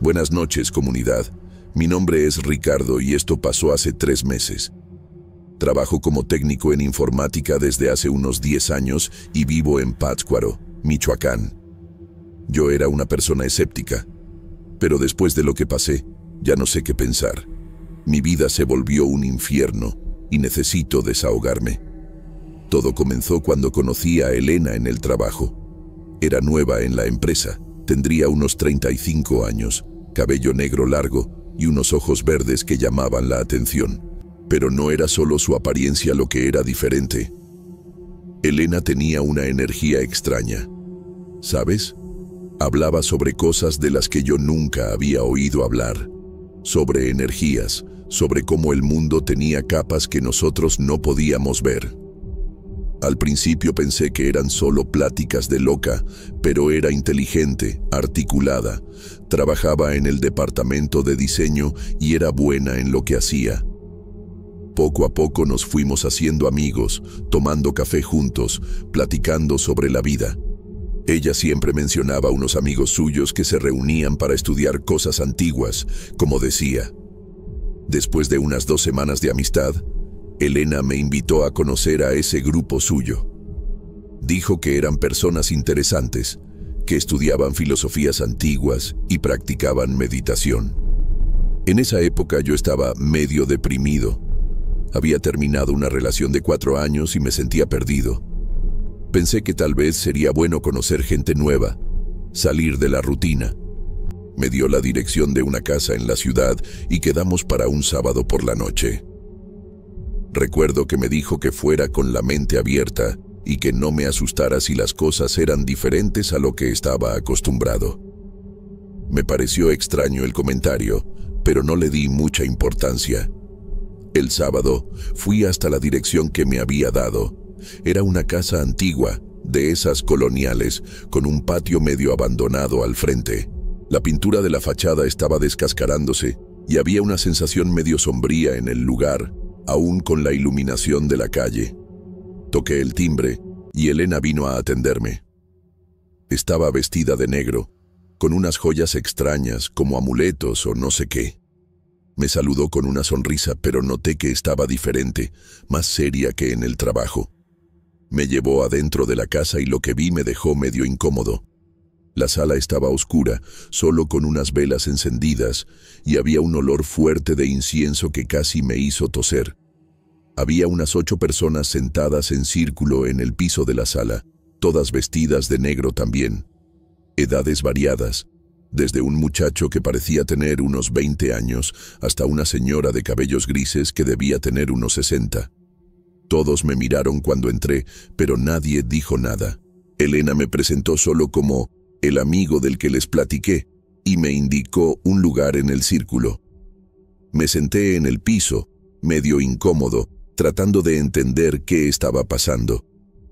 Buenas noches, comunidad. Mi nombre es Ricardo y esto pasó hace 3 meses. Trabajo como técnico en informática desde hace unos 10 años y vivo en Pátzcuaro, Michoacán. Yo era una persona escéptica, pero después de lo que pasé, ya no sé qué pensar. Mi vida se volvió un infierno y necesito desahogarme. Todo comenzó cuando conocí a Elena en el trabajo. Era nueva en la empresa, tendría unos 35 años, cabello negro largo y unos ojos verdes que llamaban la atención. Pero no era solo su apariencia lo que era diferente. Elena tenía una energía extraña. ¿Sabes? Hablaba sobre cosas de las que yo nunca había oído hablar. Sobre energías, sobre cómo el mundo tenía capas que nosotros no podíamos ver. Al principio pensé que eran solo pláticas de loca, pero era inteligente, articulada, trabajaba en el departamento de diseño y era buena en lo que hacía. Poco a poco nos fuimos haciendo amigos, tomando café juntos, platicando sobre la vida. Ella siempre mencionaba a unos amigos suyos que se reunían para estudiar cosas antiguas, como decía. Después de unas 2 semanas de amistad, Elena me invitó a conocer a ese grupo suyo. Dijo que eran personas interesantes, que estudiaban filosofías antiguas y practicaban meditación. En esa época yo estaba medio deprimido. Había terminado una relación de 4 años y me sentía perdido. Pensé que tal vez sería bueno conocer gente nueva, salir de la rutina. Me dio la dirección de una casa en la ciudad y quedamos para un sábado por la noche. Recuerdo que me dijo que fuera con la mente abierta y que no me asustara si las cosas eran diferentes a lo que estaba acostumbrado. Me pareció extraño el comentario, pero no le di mucha importancia. El sábado fui hasta la dirección que me había dado. Era una casa antigua, de esas coloniales, con un patio medio abandonado al frente. La pintura de la fachada estaba descascarándose y había una sensación medio sombría en el lugar, aún con la iluminación de la calle. Toqué el timbre y Elena vino a atenderme. Estaba vestida de negro, con unas joyas extrañas como amuletos o no sé qué. Me saludó con una sonrisa, pero noté que estaba diferente, más seria que en el trabajo. Me llevó adentro de la casa y lo que vi me dejó medio incómodo. La sala estaba oscura, solo con unas velas encendidas, y había un olor fuerte de incienso que casi me hizo toser. Había unas 8 personas sentadas en círculo en el piso de la sala, todas vestidas de negro también. Edades variadas, desde un muchacho que parecía tener unos 20 años hasta una señora de cabellos grises que debía tener unos 60. Todos me miraron cuando entré, pero nadie dijo nada. Elena me presentó solo como el amigo del que les platiqué y me indicó un lugar en el círculo. Me senté en el piso, medio incómodo, tratando de entender qué estaba pasando.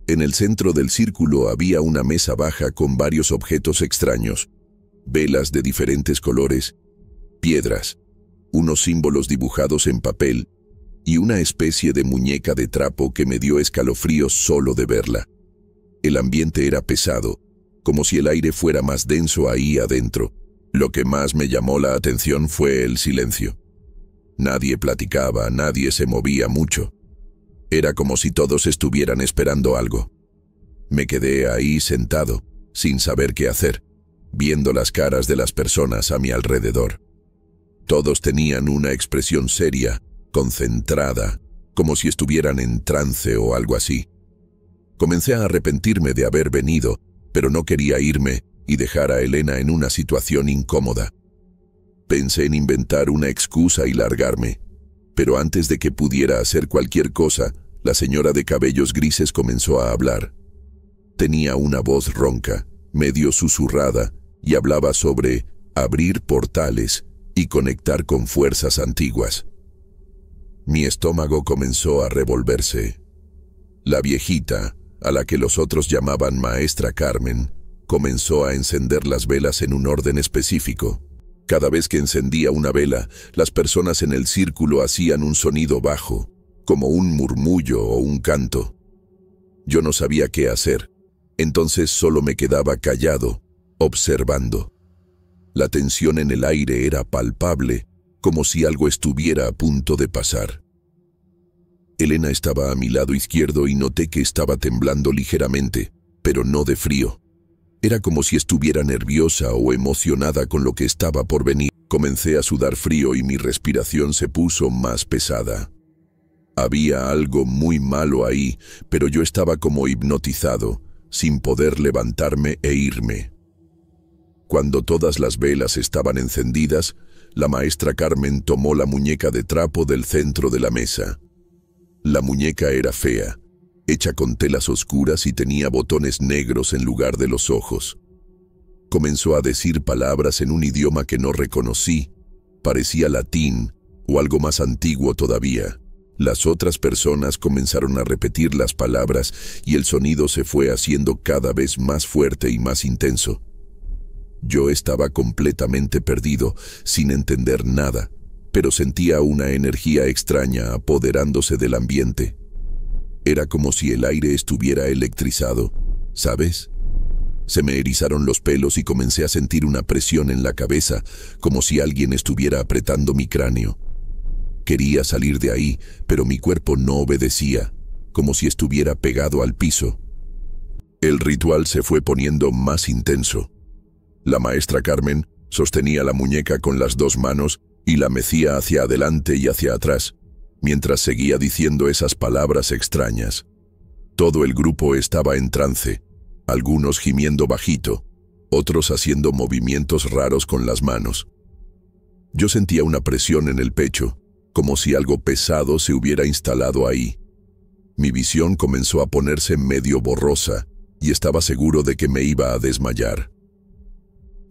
En el centro del círculo había una mesa baja con varios objetos extraños, velas de diferentes colores, piedras, unos símbolos dibujados en papel y una especie de muñeca de trapo que me dio escalofríos solo de verla. El ambiente era pesado, como si el aire fuera más denso ahí adentro. Lo que más me llamó la atención fue el silencio. Nadie platicaba, nadie se movía mucho. Era como si todos estuvieran esperando algo. Me quedé ahí sentado, sin saber qué hacer, viendo las caras de las personas a mi alrededor. Todos tenían una expresión seria, concentrada, como si estuvieran en trance o algo así. Comencé a arrepentirme de haber venido, pero no quería irme y dejar a Elena en una situación incómoda. Pensé en inventar una excusa y largarme, pero antes de que pudiera hacer cualquier cosa, la señora de cabellos grises comenzó a hablar. Tenía una voz ronca, medio susurrada, y hablaba sobre abrir portales y conectar con fuerzas antiguas. Mi estómago comenzó a revolverse. La viejita, a la que los otros llamaban Maestra Carmen, comenzó a encender las velas en un orden específico. Cada vez que encendía una vela, las personas en el círculo hacían un sonido bajo, como un murmullo o un canto. Yo no sabía qué hacer. Entonces solo me quedaba callado, observando. La tensión en el aire era palpable, como si algo estuviera a punto de pasar. Elena estaba a mi lado izquierdo y noté que estaba temblando ligeramente, pero no de frío. Era como si estuviera nerviosa o emocionada con lo que estaba por venir. Comencé a sudar frío y mi respiración se puso más pesada. Había algo muy malo ahí, pero yo estaba como hipnotizado, sin poder levantarme e irme. Cuando todas las velas estaban encendidas, la maestra Carmen tomó la muñeca de trapo del centro de la mesa. La muñeca era fea, hecha con telas oscuras y tenía botones negros en lugar de los ojos. Comenzó a decir palabras en un idioma que no reconocí. Parecía latín o algo más antiguo todavía. Las otras personas comenzaron a repetir las palabras y el sonido se fue haciendo cada vez más fuerte y más intenso. Yo estaba completamente perdido, sin entender nada, pero sentía una energía extraña apoderándose del ambiente. Era como si el aire estuviera electrizado, ¿sabes? Se me erizaron los pelos y comencé a sentir una presión en la cabeza, como si alguien estuviera apretando mi cráneo. Quería salir de ahí, pero mi cuerpo no obedecía, como si estuviera pegado al piso. El ritual se fue poniendo más intenso. La maestra Carmen sostenía la muñeca con las dos manos y la mecía hacia adelante y hacia atrás, mientras seguía diciendo esas palabras extrañas. Todo el grupo estaba en trance, algunos gimiendo bajito, otros haciendo movimientos raros con las manos. Yo sentía una presión en el pecho, como si algo pesado se hubiera instalado ahí. Mi visión comenzó a ponerse medio borrosa y estaba seguro de que me iba a desmayar.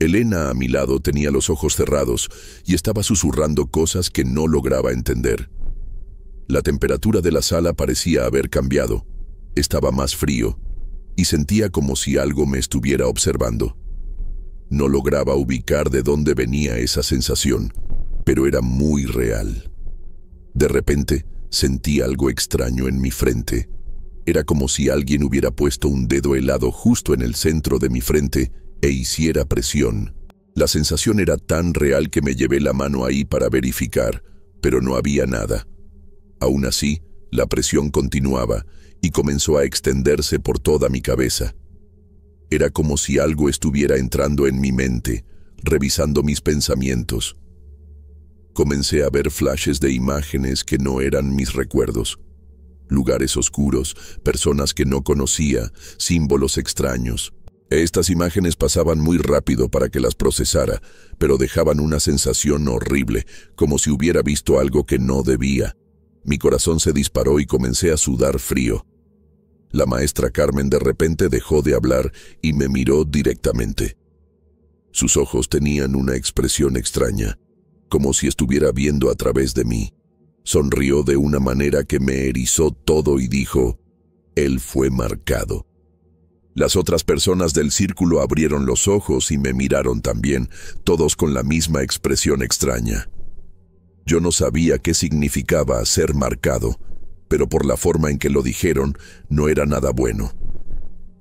Elena a mi lado tenía los ojos cerrados y estaba susurrando cosas que no lograba entender. La temperatura de la sala parecía haber cambiado. Estaba más frío y sentía como si algo me estuviera observando. No lograba ubicar de dónde venía esa sensación, pero era muy real. De repente, sentí algo extraño en mi frente. Era como si alguien hubiera puesto un dedo helado justo en el centro de mi frente e hiciera presión. La sensación era tan real que me llevé la mano ahí para verificar, pero no había nada. Aún así, la presión continuaba y comenzó a extenderse por toda mi cabeza. Era como si algo estuviera entrando en mi mente, revisando mis pensamientos. Comencé a ver flashes de imágenes que no eran mis recuerdos. Lugares oscuros, personas que no conocía, símbolos extraños. Estas imágenes pasaban muy rápido para que las procesara, pero dejaban una sensación horrible, como si hubiera visto algo que no debía. Mi corazón se disparó y comencé a sudar frío. La maestra Carmen de repente dejó de hablar y me miró directamente. Sus ojos tenían una expresión extraña, como si estuviera viendo a través de mí. Sonrió de una manera que me erizó todo y dijo: «Él fue marcado». Las otras personas del círculo abrieron los ojos y me miraron también, todos con la misma expresión extraña. Yo no sabía qué significaba ser marcado, pero por la forma en que lo dijeron, no era nada bueno.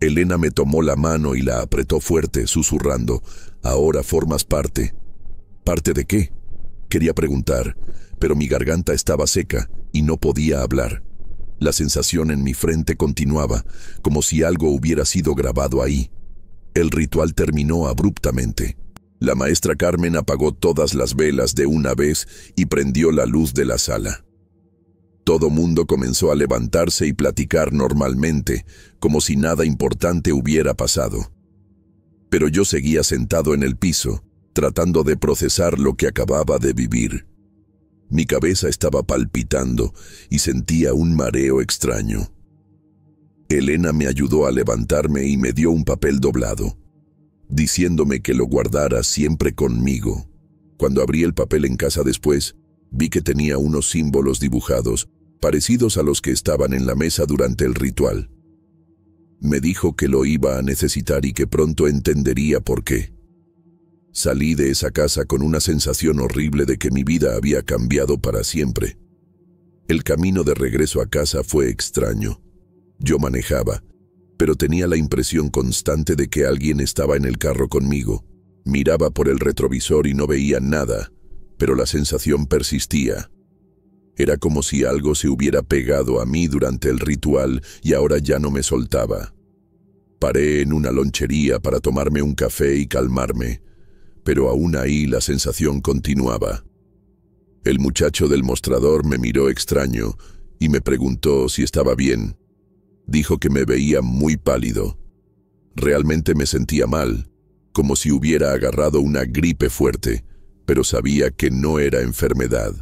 Elena me tomó la mano y la apretó fuerte, susurrando: «Ahora formas parte». ¿Parte de qué?, quería preguntar, pero mi garganta estaba seca y no podía hablar. La sensación en mi frente continuaba, como si algo hubiera sido grabado ahí. El ritual terminó abruptamente. La maestra Carmen apagó todas las velas de una vez y prendió la luz de la sala. Todo mundo comenzó a levantarse y platicar normalmente, como si nada importante hubiera pasado. Pero yo seguía sentado en el piso, tratando de procesar lo que acababa de vivir. Mi cabeza estaba palpitando y sentía un mareo extraño. Elena me ayudó a levantarme y me dio un papel doblado, diciéndome que lo guardara siempre conmigo. Cuando abrí el papel en casa después, vi que tenía unos símbolos dibujados, parecidos a los que estaban en la mesa durante el ritual. Me dijo que lo iba a necesitar y que pronto entendería por qué. Salí de esa casa con una sensación horrible de que mi vida había cambiado para siempre. El camino de regreso a casa fue extraño. Yo manejaba, pero tenía la impresión constante de que alguien estaba en el carro conmigo. Miraba por el retrovisor y no veía nada, pero la sensación persistía. Era como si algo se hubiera pegado a mí durante el ritual y ahora ya no me soltaba. Paré en una lonchería para tomarme un café y calmarme, pero aún ahí la sensación continuaba. El muchacho del mostrador me miró extraño y me preguntó si estaba bien. Dijo que me veía muy pálido. Realmente me sentía mal, como si hubiera agarrado una gripe fuerte, pero sabía que no era enfermedad.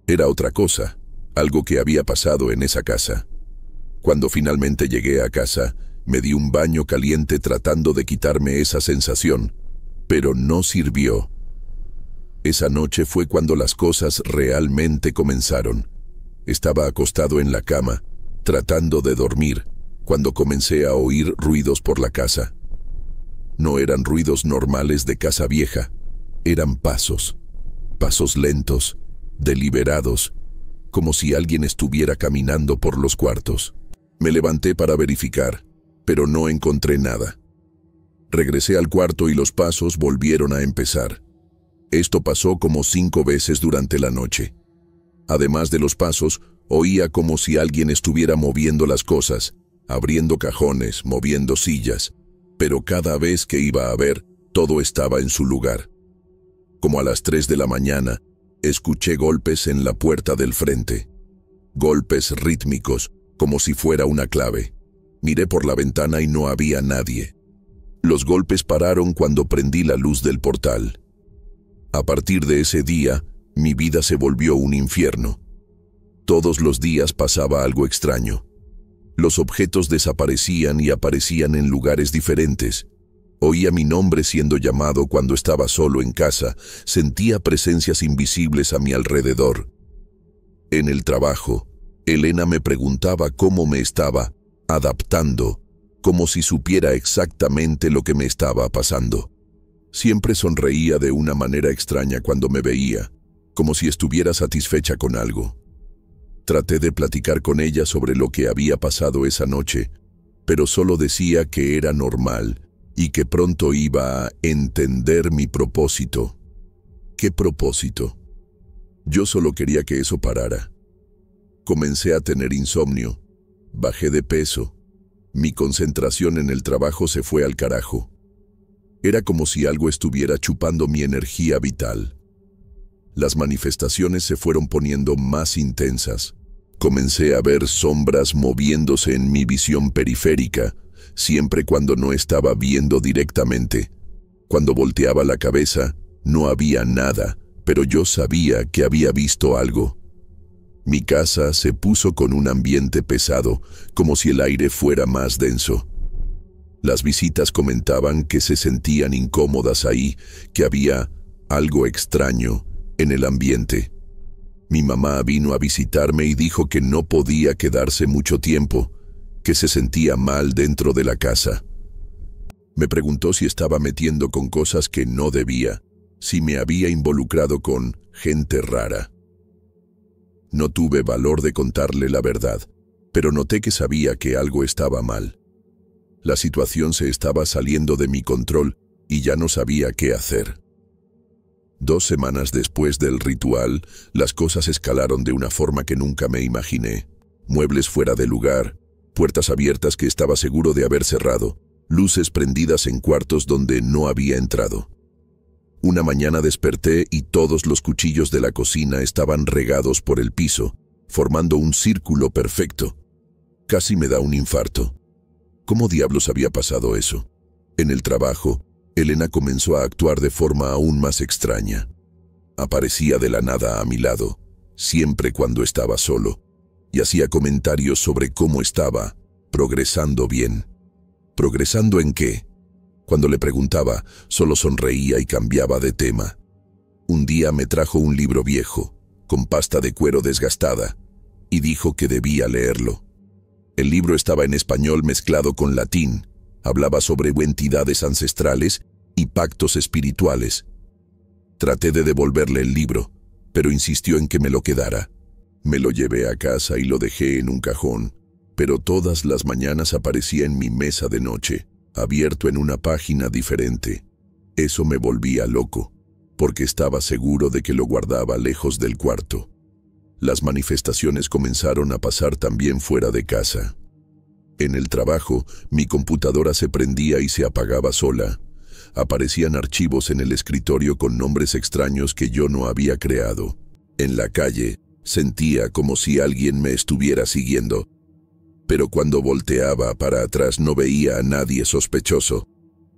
Era otra cosa, algo que había pasado en esa casa. Cuando finalmente llegué a casa, me di un baño caliente tratando de quitarme esa sensación, pero no sirvió. Esa noche fue cuando las cosas realmente comenzaron. Estaba acostado en la cama, tratando de dormir, cuando comencé a oír ruidos por la casa. No eran ruidos normales de casa vieja, eran pasos lentos, deliberados, como si alguien estuviera caminando por los cuartos. Me levanté para verificar, pero no encontré nada. Regresé al cuarto y los pasos volvieron a empezar. Esto pasó como 5 veces durante la noche. Además de los pasos, oía como si alguien estuviera moviendo las cosas, abriendo cajones, moviendo sillas, pero cada vez que iba a ver, todo estaba en su lugar. Como a las 3 de la mañana, escuché golpes en la puerta del frente. Golpes rítmicos, como si fuera una clave. Miré por la ventana y no había nadie. Los golpes pararon cuando prendí la luz del portal. A partir de ese día, mi vida se volvió un infierno. Todos los días pasaba algo extraño. Los objetos desaparecían y aparecían en lugares diferentes. Oía mi nombre siendo llamado cuando estaba solo en casa. Sentía presencias invisibles a mi alrededor. En el trabajo, Elena me preguntaba cómo me estaba adaptando, como si supiera exactamente lo que me estaba pasando. Siempre sonreía de una manera extraña cuando me veía, como si estuviera satisfecha con algo. Traté de platicar con ella sobre lo que había pasado esa noche, pero solo decía que era normal y que pronto iba a entender mi propósito. ¿Qué propósito? Yo solo quería que eso parara. Comencé a tener insomnio, bajé de peso, mi concentración en el trabajo se fue al carajo. Era como si algo estuviera chupando mi energía vital. Las manifestaciones se fueron poniendo más intensas. Comencé a ver sombras moviéndose en mi visión periférica, siempre cuando no estaba viendo directamente. Cuando volteaba la cabeza, no había nada, pero yo sabía que había visto algo. Mi casa se puso con un ambiente pesado, como si el aire fuera más denso. Las visitas comentaban que se sentían incómodas ahí, que había algo extraño en el ambiente. Mi mamá vino a visitarme y dijo que no podía quedarse mucho tiempo, que se sentía mal dentro de la casa. Me preguntó si estaba metiendo con cosas que no debía, si me había involucrado con gente rara. No tuve valor de contarle la verdad, pero noté que sabía que algo estaba mal. La situación se estaba saliendo de mi control y ya no sabía qué hacer. 2 semanas después del ritual, las cosas escalaron de una forma que nunca me imaginé. Muebles fuera de lugar, puertas abiertas que estaba seguro de haber cerrado, luces prendidas en cuartos donde no había entrado. Una mañana desperté y todos los cuchillos de la cocina estaban regados por el piso, formando un círculo perfecto. Casi me da un infarto. ¿Cómo diablos había pasado eso? En el trabajo, Elena comenzó a actuar de forma aún más extraña. Aparecía de la nada a mi lado, siempre cuando estaba solo, y hacía comentarios sobre cómo estaba progresando bien. ¿Progresando en qué? Cuando le preguntaba, solo sonreía y cambiaba de tema. Un día me trajo un libro viejo, con pasta de cuero desgastada, y dijo que debía leerlo. El libro estaba en español mezclado con latín, hablaba sobre entidades ancestrales y pactos espirituales. Traté de devolverle el libro, pero insistió en que me lo quedara. Me lo llevé a casa y lo dejé en un cajón. pero todas las mañanas aparecía en mi mesa de noche, abierto en una página diferente. Eso me volvía loco, porque estaba seguro de que lo guardaba lejos del cuarto. Las manifestaciones comenzaron a pasar también fuera de casa. En el trabajo, mi computadora se prendía y se apagaba sola. Aparecían archivos en el escritorio con nombres extraños que yo no había creado. En la calle, sentía como si alguien me estuviera siguiendo. Pero cuando volteaba para atrás no veía a nadie sospechoso.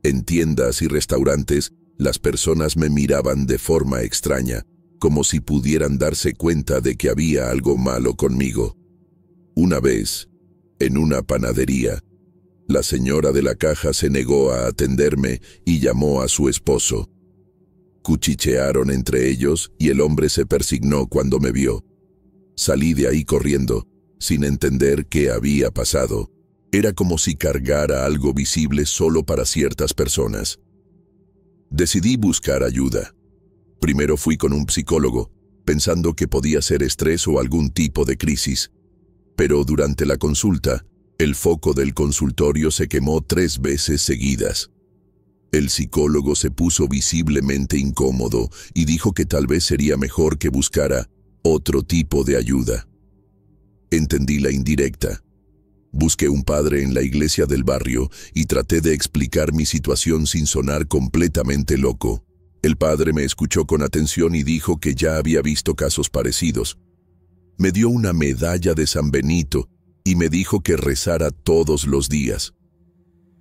En tiendas y restaurantes, las personas me miraban de forma extraña, como si pudieran darse cuenta de que había algo malo conmigo. Una vez, en una panadería, la señora de la caja se negó a atenderme y llamó a su esposo. Cuchichearon entre ellos y el hombre se persignó cuando me vio. Salí de ahí corriendo, sin entender qué había pasado. Era como si cargara algo visible solo para ciertas personas. Decidí buscar ayuda. Primero fui con un psicólogo, pensando que podía ser estrés o algún tipo de crisis. Pero durante la consulta, el foco del consultorio se quemó 3 veces seguidas. El psicólogo se puso visiblemente incómodo y dijo que tal vez sería mejor que buscara otro tipo de ayuda. Entendí la indirecta. Busqué un padre en la iglesia del barrio y traté de explicar mi situación sin sonar completamente loco. El padre me escuchó con atención y dijo que ya había visto casos parecidos. Me dio una medalla de San Benito y me dijo que rezara todos los días.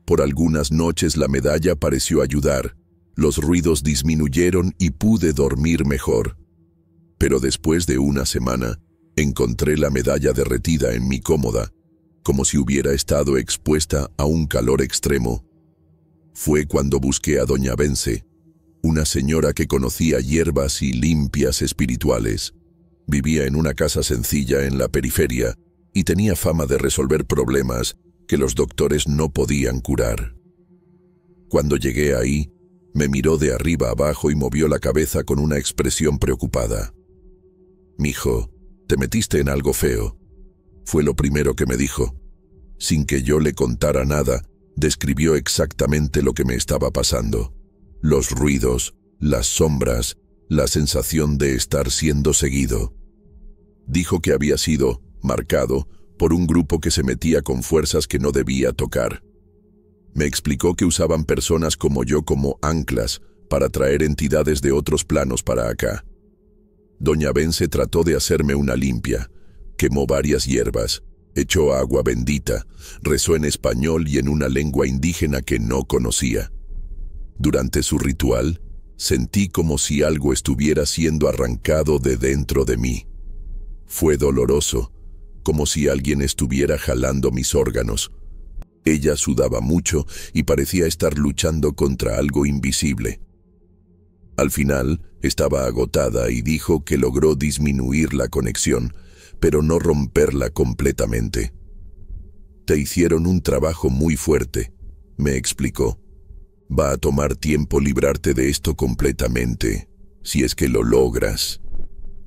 Por algunas noches la medalla pareció ayudar, los ruidos disminuyeron y pude dormir mejor. Pero después de una semana, encontré la medalla derretida en mi cómoda, como si hubiera estado expuesta a un calor extremo. Fue cuando busqué a doña Bence, una señora que conocía hierbas y limpias espirituales. Vivía en una casa sencilla en la periferia y tenía fama de resolver problemas que los doctores no podían curar. Cuando llegué ahí, me miró de arriba abajo y movió la cabeza con una expresión preocupada. «Mijo, te metiste en algo feo», fue lo primero que me dijo. Sin que yo le contara nada, describió exactamente lo que me estaba pasando. Los ruidos, las sombras, la sensación de estar siendo seguido. Dijo que había sido marcado por un grupo que se metía con fuerzas que no debía tocar. Me explicó que usaban personas como yo como anclas para traer entidades de otros planos para acá. Doña Bence trató de hacerme una limpia, quemó varias hierbas, echó agua bendita, rezó en español y en una lengua indígena que no conocía. Durante su ritual, sentí como si algo estuviera siendo arrancado de dentro de mí. Fue doloroso, como si alguien estuviera jalando mis órganos. Ella sudaba mucho y parecía estar luchando contra algo invisible. Al final, estaba agotada y dijo que logró disminuir la conexión, pero no romperla completamente. «Te hicieron un trabajo muy fuerte», me explicó. «Va a tomar tiempo librarte de esto completamente, si es que lo logras».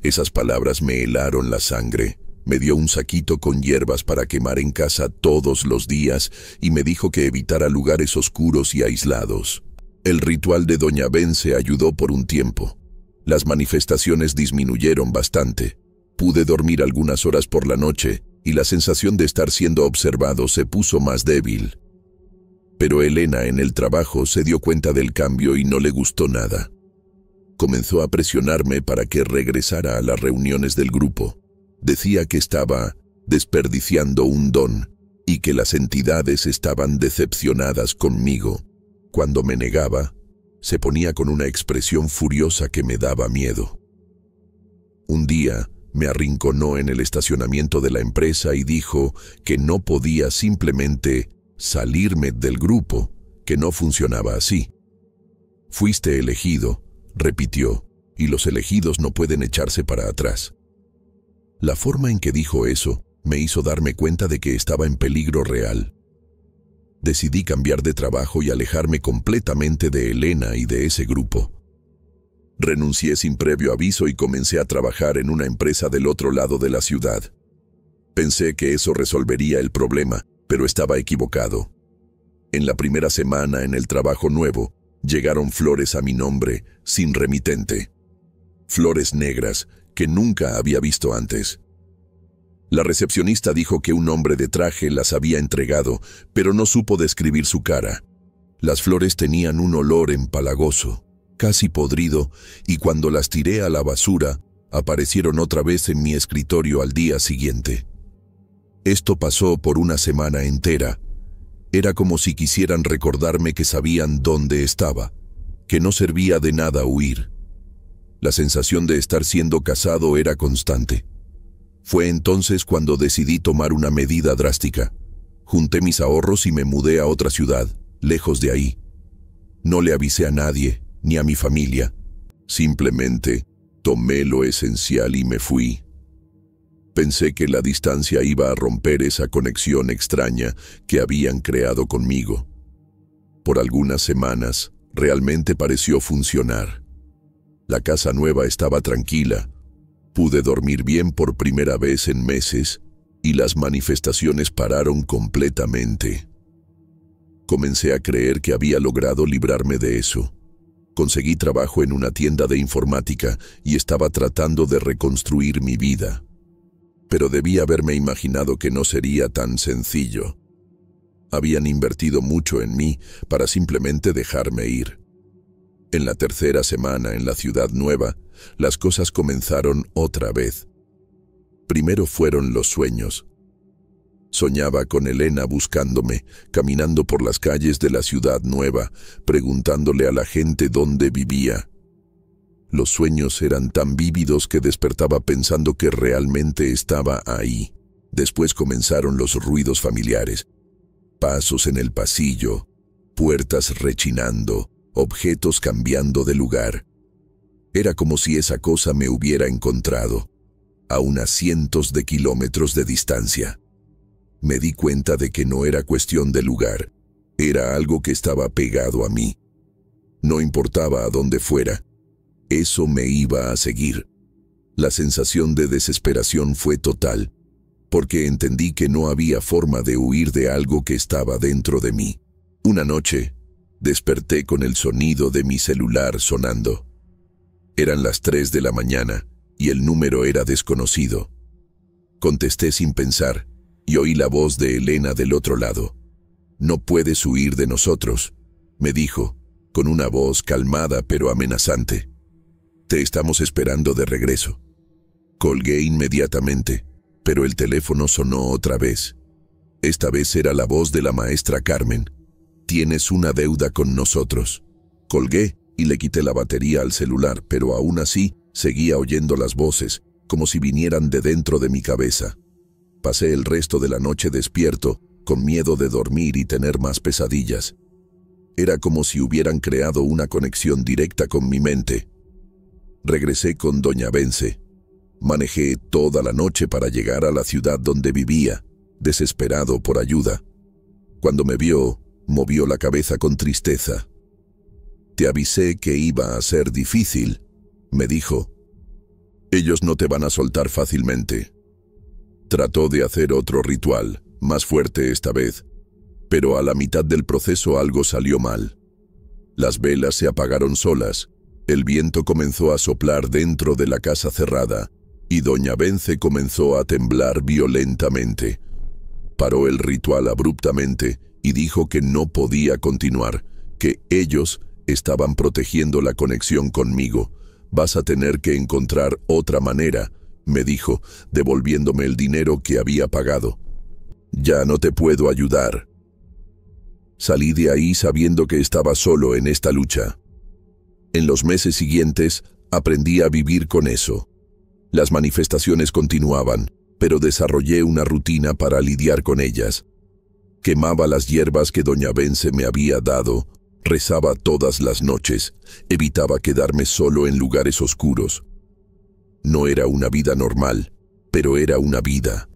Esas palabras me helaron la sangre. Me dio un saquito con hierbas para quemar en casa todos los días y me dijo que evitara lugares oscuros y aislados. El ritual de doña Bence ayudó por un tiempo. Las manifestaciones disminuyeron bastante. Pude dormir algunas horas por la noche y la sensación de estar siendo observado se puso más débil. Pero Elena en el trabajo se dio cuenta del cambio y no le gustó nada. Comenzó a presionarme para que regresara a las reuniones del grupo. Decía que estaba desperdiciando un don y que las entidades estaban decepcionadas conmigo. Cuando me negaba, se ponía con una expresión furiosa que me daba miedo. Un día me arrinconó en el estacionamiento de la empresa y dijo que no podía simplemente salirme del grupo, que no funcionaba así. «Fuiste elegido», repitió, «y los elegidos no pueden echarse para atrás». La forma en que dijo eso me hizo darme cuenta de que estaba en peligro real. Decidí cambiar de trabajo y alejarme completamente de Elena y de ese grupo. Renuncié sin previo aviso y comencé a trabajar en una empresa del otro lado de la ciudad. Pensé que eso resolvería el problema, pero estaba equivocado. En la primera semana en el trabajo nuevo, llegaron flores a mi nombre, sin remitente. Flores negras que nunca había visto antes. La recepcionista dijo que un hombre de traje las había entregado, pero no supo describir su cara. Las flores tenían un olor empalagoso, casi podrido, y cuando las tiré a la basura, aparecieron otra vez en mi escritorio al día siguiente. Esto pasó por una semana entera. Era como si quisieran recordarme que sabían dónde estaba, que no servía de nada huir. La sensación de estar siendo cazado era constante. Fue entonces cuando decidí tomar una medida drástica. Junté mis ahorros y me mudé a otra ciudad, lejos de ahí. No le avisé a nadie, ni a mi familia. Simplemente tomé lo esencial y me fui. Pensé que la distancia iba a romper esa conexión extraña que habían creado conmigo. Por algunas semanas, realmente pareció funcionar. La casa nueva estaba tranquila. Pude dormir bien por primera vez en meses y las manifestaciones pararon completamente. Comencé a creer que había logrado librarme de eso. Conseguí trabajo en una tienda de informática y estaba tratando de reconstruir mi vida. Pero debí haberme imaginado que no sería tan sencillo. Habían invertido mucho en mí para simplemente dejarme ir. En la tercera semana en la ciudad nueva, las cosas comenzaron otra vez. Primero fueron los sueños. Soñaba con Elena buscándome, caminando por las calles de la ciudad nueva, preguntándole a la gente dónde vivía. Los sueños eran tan vívidos que despertaba pensando que realmente estaba ahí. Después comenzaron los ruidos familiares. Pasos en el pasillo, puertas rechinando, objetos cambiando de lugar. Era como si esa cosa me hubiera encontrado, a unas cientos de kilómetros de distancia. Me di cuenta de que no era cuestión de lugar, era algo que estaba pegado a mí. No importaba a dónde fuera, eso me iba a seguir. La sensación de desesperación fue total, porque entendí que no había forma de huir de algo que estaba dentro de mí. Una noche, desperté con el sonido de mi celular sonando. Eran las 3 de la mañana y el número era desconocido. Contesté sin pensar y oí la voz de Elena del otro lado. «No puedes huir de nosotros», me dijo, con una voz calmada pero amenazante. «Te estamos esperando de regreso». Colgué inmediatamente, pero el teléfono sonó otra vez. Esta vez era la voz de la maestra Carmen. «Tienes una deuda con nosotros». Colgué y le quité la batería al celular, pero aún así seguía oyendo las voces, como si vinieran de dentro de mi cabeza. Pasé el resto de la noche despierto, con miedo de dormir y tener más pesadillas. Era como si hubieran creado una conexión directa con mi mente. Regresé con doña Bence. Manejé toda la noche para llegar a la ciudad donde vivía, desesperado por ayuda. Cuando me vio, movió la cabeza con tristeza. «Te avisé que iba a ser difícil», me dijo. «Ellos no te van a soltar fácilmente». Trató de hacer otro ritual, más fuerte esta vez, pero a la mitad del proceso algo salió mal. Las velas se apagaron solas, el viento comenzó a soplar dentro de la casa cerrada y doña Bence comenzó a temblar violentamente. Paró el ritual abruptamente y dijo que no podía continuar, que ellos estaban protegiendo la conexión conmigo. «Vas a tener que encontrar otra manera», me dijo, devolviéndome el dinero que había pagado. «Ya no te puedo ayudar». Salí de ahí sabiendo que estaba solo en esta lucha. En los meses siguientes, aprendí a vivir con eso. Las manifestaciones continuaban, pero desarrollé una rutina para lidiar con ellas. Quemaba las hierbas que doña Bence me había dado, rezaba todas las noches, evitaba quedarme solo en lugares oscuros. No era una vida normal, pero era una vida.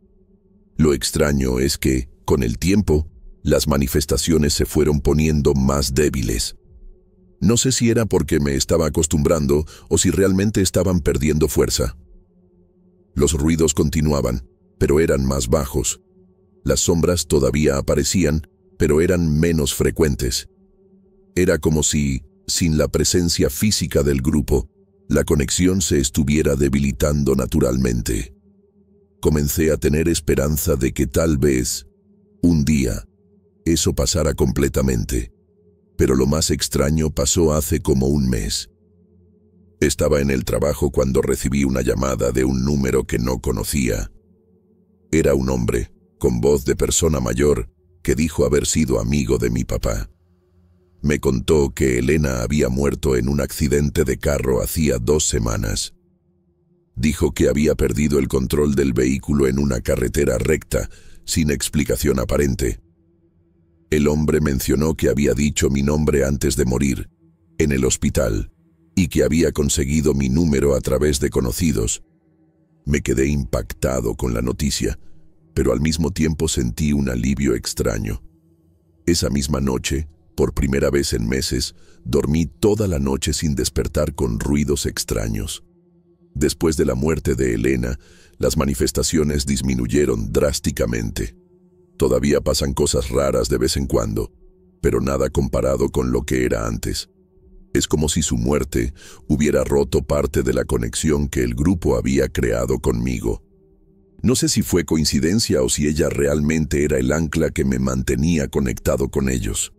Lo extraño es que, con el tiempo, las manifestaciones se fueron poniendo más débiles. No sé si era porque me estaba acostumbrando o si realmente estaban perdiendo fuerza. Los ruidos continuaban, pero eran más bajos. Las sombras todavía aparecían, pero eran menos frecuentes. Era como si, sin la presencia física del grupo, la conexión se estuviera debilitando naturalmente. Comencé a tener esperanza de que tal vez, un día, eso pasara completamente. Pero lo más extraño pasó hace como un mes. Estaba en el trabajo cuando recibí una llamada de un número que no conocía. Era un hombre, con voz de persona mayor, que dijo haber sido amigo de mi papá. Me contó que Elena había muerto en un accidente de carro hacía 2 semanas. Dijo que había perdido el control del vehículo en una carretera recta, sin explicación aparente. El hombre mencionó que había dicho mi nombre antes de morir, en el hospital, y que había conseguido mi número a través de conocidos. Me quedé impactado con la noticia, pero al mismo tiempo sentí un alivio extraño. Esa misma noche, por primera vez en meses, dormí toda la noche sin despertar con ruidos extraños. Después de la muerte de Elena, las manifestaciones disminuyeron drásticamente. Todavía pasan cosas raras de vez en cuando, pero nada comparado con lo que era antes. Es como si su muerte hubiera roto parte de la conexión que el grupo había creado conmigo. No sé si fue coincidencia o si ella realmente era el ancla que me mantenía conectado con ellos.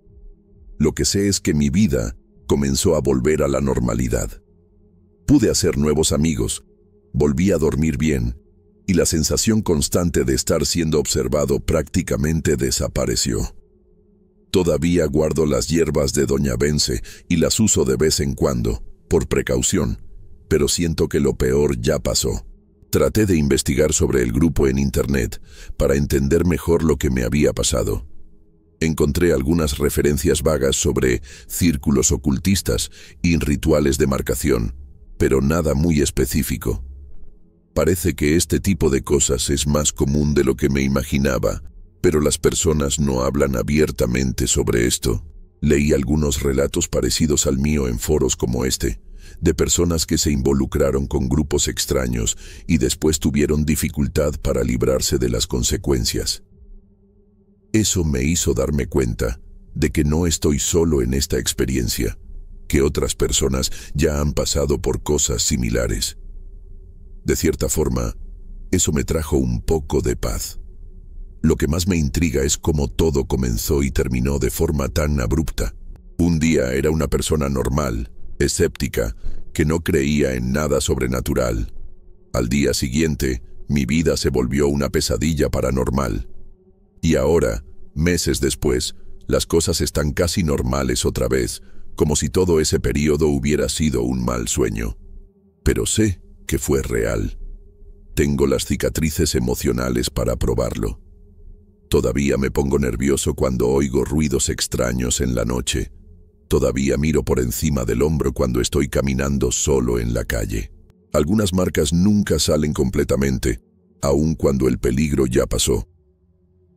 Lo que sé es que mi vida comenzó a volver a la normalidad. Pude hacer nuevos amigos, volví a dormir bien, y la sensación constante de estar siendo observado prácticamente desapareció. Todavía guardo las hierbas de Doña Bence y las uso de vez en cuando, por precaución, pero siento que lo peor ya pasó. Traté de investigar sobre el grupo en internet para entender mejor lo que me había pasado. Encontré algunas referencias vagas sobre círculos ocultistas y rituales de marcación, pero nada muy específico. Parece que este tipo de cosas es más común de lo que me imaginaba, pero las personas no hablan abiertamente sobre esto. Leí algunos relatos parecidos al mío en foros como este, de personas que se involucraron con grupos extraños y después tuvieron dificultad para librarse de las consecuencias. Eso me hizo darme cuenta de que no estoy solo en esta experiencia, que otras personas ya han pasado por cosas similares. De cierta forma, eso me trajo un poco de paz. Lo que más me intriga es cómo todo comenzó y terminó de forma tan abrupta. Un día era una persona normal, escéptica, que no creía en nada sobrenatural. Al día siguiente, mi vida se volvió una pesadilla paranormal. Y ahora, meses después, las cosas están casi normales otra vez, como si todo ese periodo hubiera sido un mal sueño. Pero sé que fue real. Tengo las cicatrices emocionales para probarlo. Todavía me pongo nervioso cuando oigo ruidos extraños en la noche. Todavía miro por encima del hombro cuando estoy caminando solo en la calle. Algunas marcas nunca salen completamente, aun cuando el peligro ya pasó.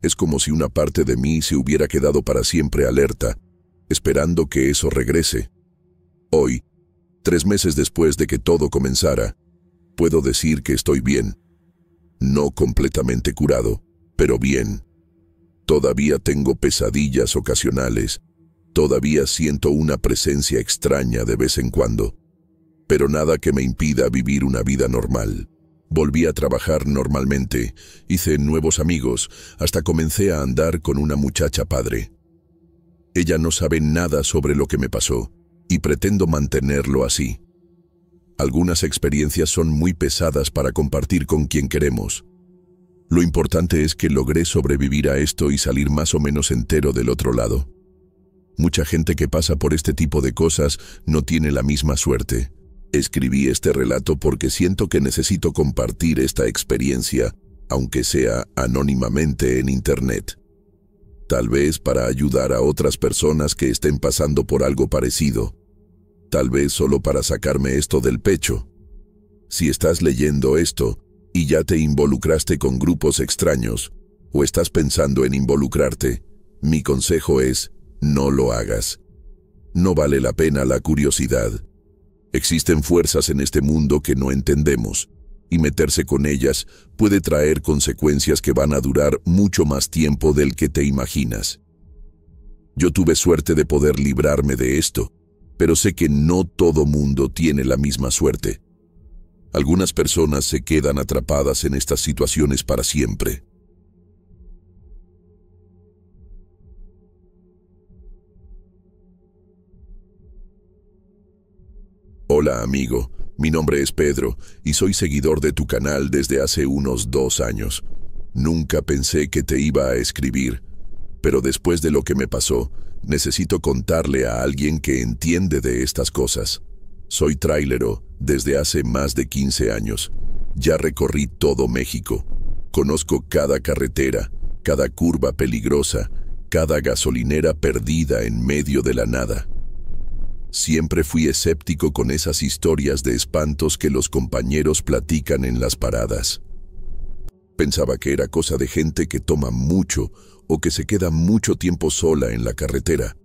Es como si una parte de mí se hubiera quedado para siempre alerta, esperando que eso regrese. Hoy, 3 meses después de que todo comenzara, puedo decir que estoy bien. No completamente curado, pero bien. Todavía tengo pesadillas ocasionales. Todavía siento una presencia extraña de vez en cuando. Pero nada que me impida vivir una vida normal. Volví a trabajar normalmente, hice nuevos amigos, hasta comencé a andar con una muchacha padre. Ella no sabe nada sobre lo que me pasó, y pretendo mantenerlo así. Algunas experiencias son muy pesadas para compartir con quien queremos. Lo importante es que logré sobrevivir a esto y salir más o menos entero del otro lado. Mucha gente que pasa por este tipo de cosas no tiene la misma suerte. Escribí este relato porque siento que necesito compartir esta experiencia, aunque sea anónimamente en internet. Tal vez para ayudar a otras personas que estén pasando por algo parecido. Tal vez solo para sacarme esto del pecho. Si estás leyendo esto y ya te involucraste con grupos extraños, o estás pensando en involucrarte, mi consejo es, no lo hagas. No vale la pena la curiosidad. Existen fuerzas en este mundo que no entendemos, y meterse con ellas puede traer consecuencias que van a durar mucho más tiempo del que te imaginas. Yo tuve suerte de poder librarme de esto, pero sé que no todo mundo tiene la misma suerte. Algunas personas se quedan atrapadas en estas situaciones para siempre. Hola amigo, mi nombre es Pedro y soy seguidor de tu canal desde hace unos 2 años. Nunca pensé que te iba a escribir, pero después de lo que me pasó, necesito contarle a alguien que entiende de estas cosas. Soy trailero desde hace más de 15 años. Ya recorrí todo México. Conozco cada carretera, cada curva peligrosa, cada gasolinera perdida en medio de la nada. Siempre fui escéptico con esas historias de espantos que los compañeros platican en las paradas. Pensaba que era cosa de gente que toma mucho o que se queda mucho tiempo sola en la carretera.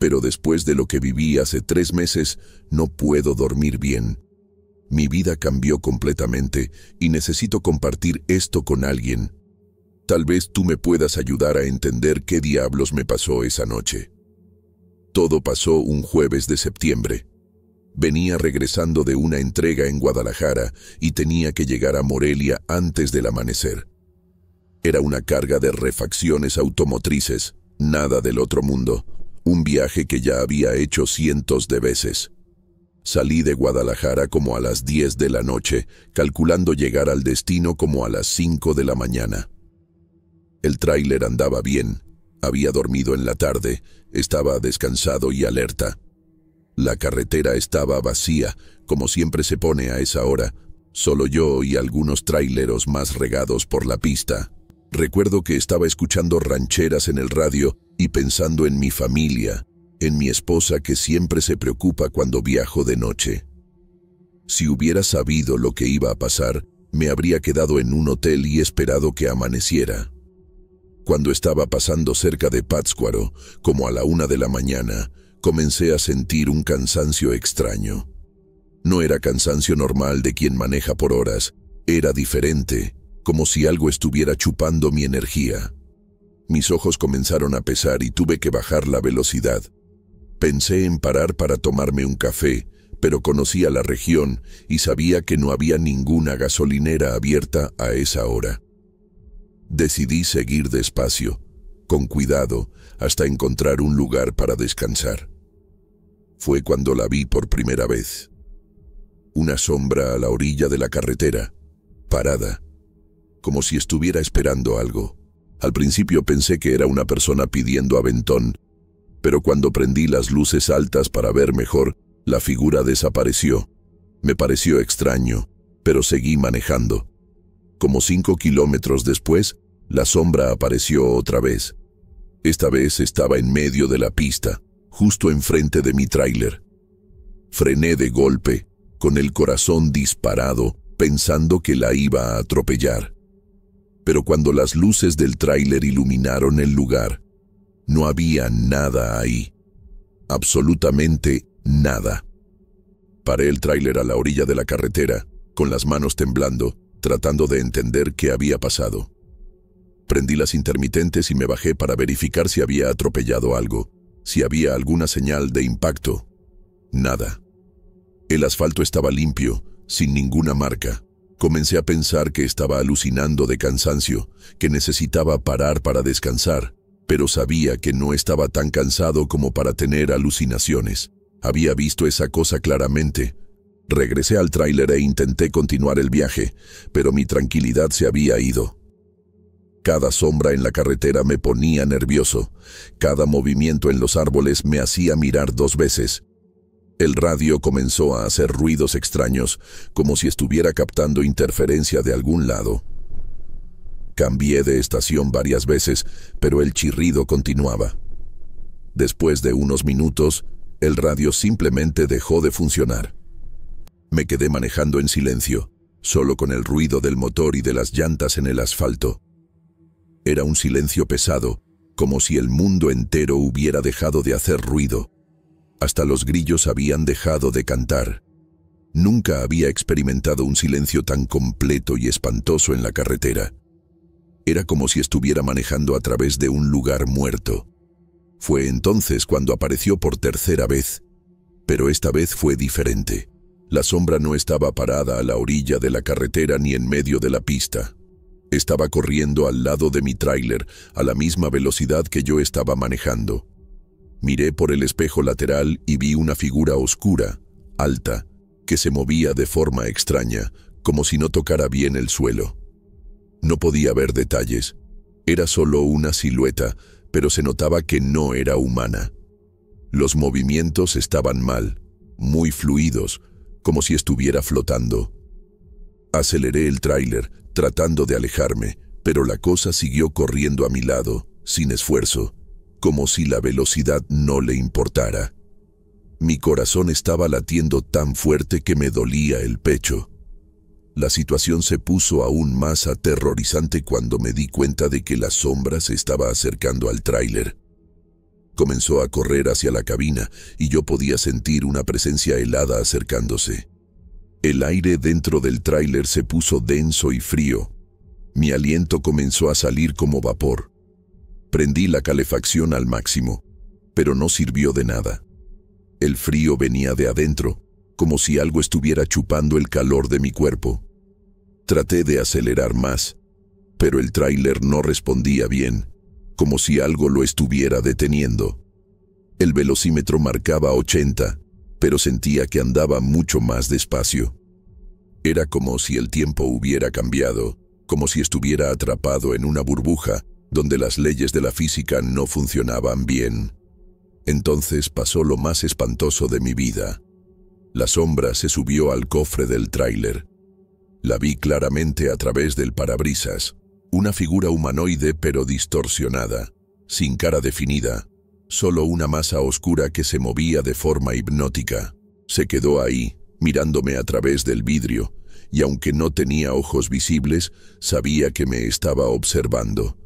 Pero después de lo que viví hace 3 meses, no puedo dormir bien. Mi vida cambió completamente y necesito compartir esto con alguien. Tal vez tú me puedas ayudar a entender qué diablos me pasó esa noche. Todo pasó un jueves de septiembre. Venía regresando de una entrega en Guadalajara y tenía que llegar a Morelia antes del amanecer. Era una carga de refacciones automotrices, nada del otro mundo. Un viaje que ya había hecho cientos de veces. Salí de Guadalajara como a las 10 de la noche, calculando llegar al destino como a las 5 de la mañana. El tráiler andaba bien, había dormido en la tarde, estaba descansado y alerta. La carretera estaba vacía, como siempre se pone a esa hora, solo yo y algunos traileros más regados por la pista. Recuerdo que estaba escuchando rancheras en el radio y pensando en mi familia, en mi esposa que siempre se preocupa cuando viajo de noche. Si hubiera sabido lo que iba a pasar, me habría quedado en un hotel y esperado que amaneciera. Cuando estaba pasando cerca de Pátzcuaro, como a la 1 de la mañana, comencé a sentir un cansancio extraño. No era cansancio normal de quien maneja por horas, era diferente, como si algo estuviera chupando mi energía. Mis ojos comenzaron a pesar y tuve que bajar la velocidad. Pensé en parar para tomarme un café, pero conocía la región y sabía que no había ninguna gasolinera abierta a esa hora. Decidí seguir despacio, con cuidado, hasta encontrar un lugar para descansar. Fue cuando la vi por primera vez. Una sombra a la orilla de la carretera, parada, como si estuviera esperando algo. Al principio pensé que era una persona pidiendo aventón, pero cuando prendí las luces altas para ver mejor, la figura desapareció. Me pareció extraño, pero seguí manejando. Como 5 kilómetros después, la sombra apareció otra vez. Esta vez estaba en medio de la pista, justo enfrente de mi tráiler. Frené de golpe, con el corazón disparado, pensando que la iba a atropellar. Pero cuando las luces del tráiler iluminaron el lugar, no había nada ahí. Absolutamente nada. Paré el tráiler a la orilla de la carretera, con las manos temblando, tratando de entender qué había pasado. Prendí las intermitentes y me bajé para verificar si había atropellado algo, si había alguna señal de impacto. Nada. El asfalto estaba limpio, sin ninguna marca. Comencé a pensar que estaba alucinando de cansancio, que necesitaba parar para descansar, pero sabía que no estaba tan cansado como para tener alucinaciones. Había visto esa cosa claramente. Regresé al tráiler e intenté continuar el viaje, pero mi tranquilidad se había ido. Cada sombra en la carretera me ponía nervioso. Cada movimiento en los árboles me hacía mirar 2 veces. El radio comenzó a hacer ruidos extraños, como si estuviera captando interferencia de algún lado. Cambié de estación varias veces, pero el chirrido continuaba. Después de unos minutos, el radio simplemente dejó de funcionar. Me quedé manejando en silencio, solo con el ruido del motor y de las llantas en el asfalto. Era un silencio pesado, como si el mundo entero hubiera dejado de hacer ruido. Hasta los grillos habían dejado de cantar. Nunca había experimentado un silencio tan completo y espantoso en la carretera. Era como si estuviera manejando a través de un lugar muerto. Fue entonces cuando apareció por tercera vez, pero esta vez fue diferente. La sombra no estaba parada a la orilla de la carretera ni en medio de la pista. Estaba corriendo al lado de mi tráiler a la misma velocidad que yo estaba manejando. Miré por el espejo lateral y vi una figura oscura, alta, que se movía de forma extraña, como si no tocara bien el suelo. No podía ver detalles. Era solo una silueta, pero se notaba que no era humana. Los movimientos estaban mal, muy fluidos, como si estuviera flotando. Aceleré el tráiler, tratando de alejarme, pero la cosa siguió corriendo a mi lado, sin esfuerzo, como si la velocidad no le importara. Mi corazón estaba latiendo tan fuerte que me dolía el pecho. La situación se puso aún más aterrorizante cuando me di cuenta de que la sombra se estaba acercando al tráiler. Comenzó a correr hacia la cabina y yo podía sentir una presencia helada acercándose. El aire dentro del tráiler se puso denso y frío. Mi aliento comenzó a salir como vapor. Prendí la calefacción al máximo, pero no sirvió de nada. El frío venía de adentro, como si algo estuviera chupando el calor de mi cuerpo. Traté de acelerar más, pero el tráiler no respondía bien, como si algo lo estuviera deteniendo. El velocímetro marcaba 80, pero sentía que andaba mucho más despacio. Era como si el tiempo hubiera cambiado, como si estuviera atrapado en una burbuja donde las leyes de la física no funcionaban bien. Entonces pasó lo más espantoso de mi vida. La sombra se subió al cofre del tráiler. La vi claramente a través del parabrisas, una figura humanoide pero distorsionada, sin cara definida, solo una masa oscura que se movía de forma hipnótica. Se quedó ahí, mirándome a través del vidrio, y aunque no tenía ojos visibles, sabía que me estaba observando.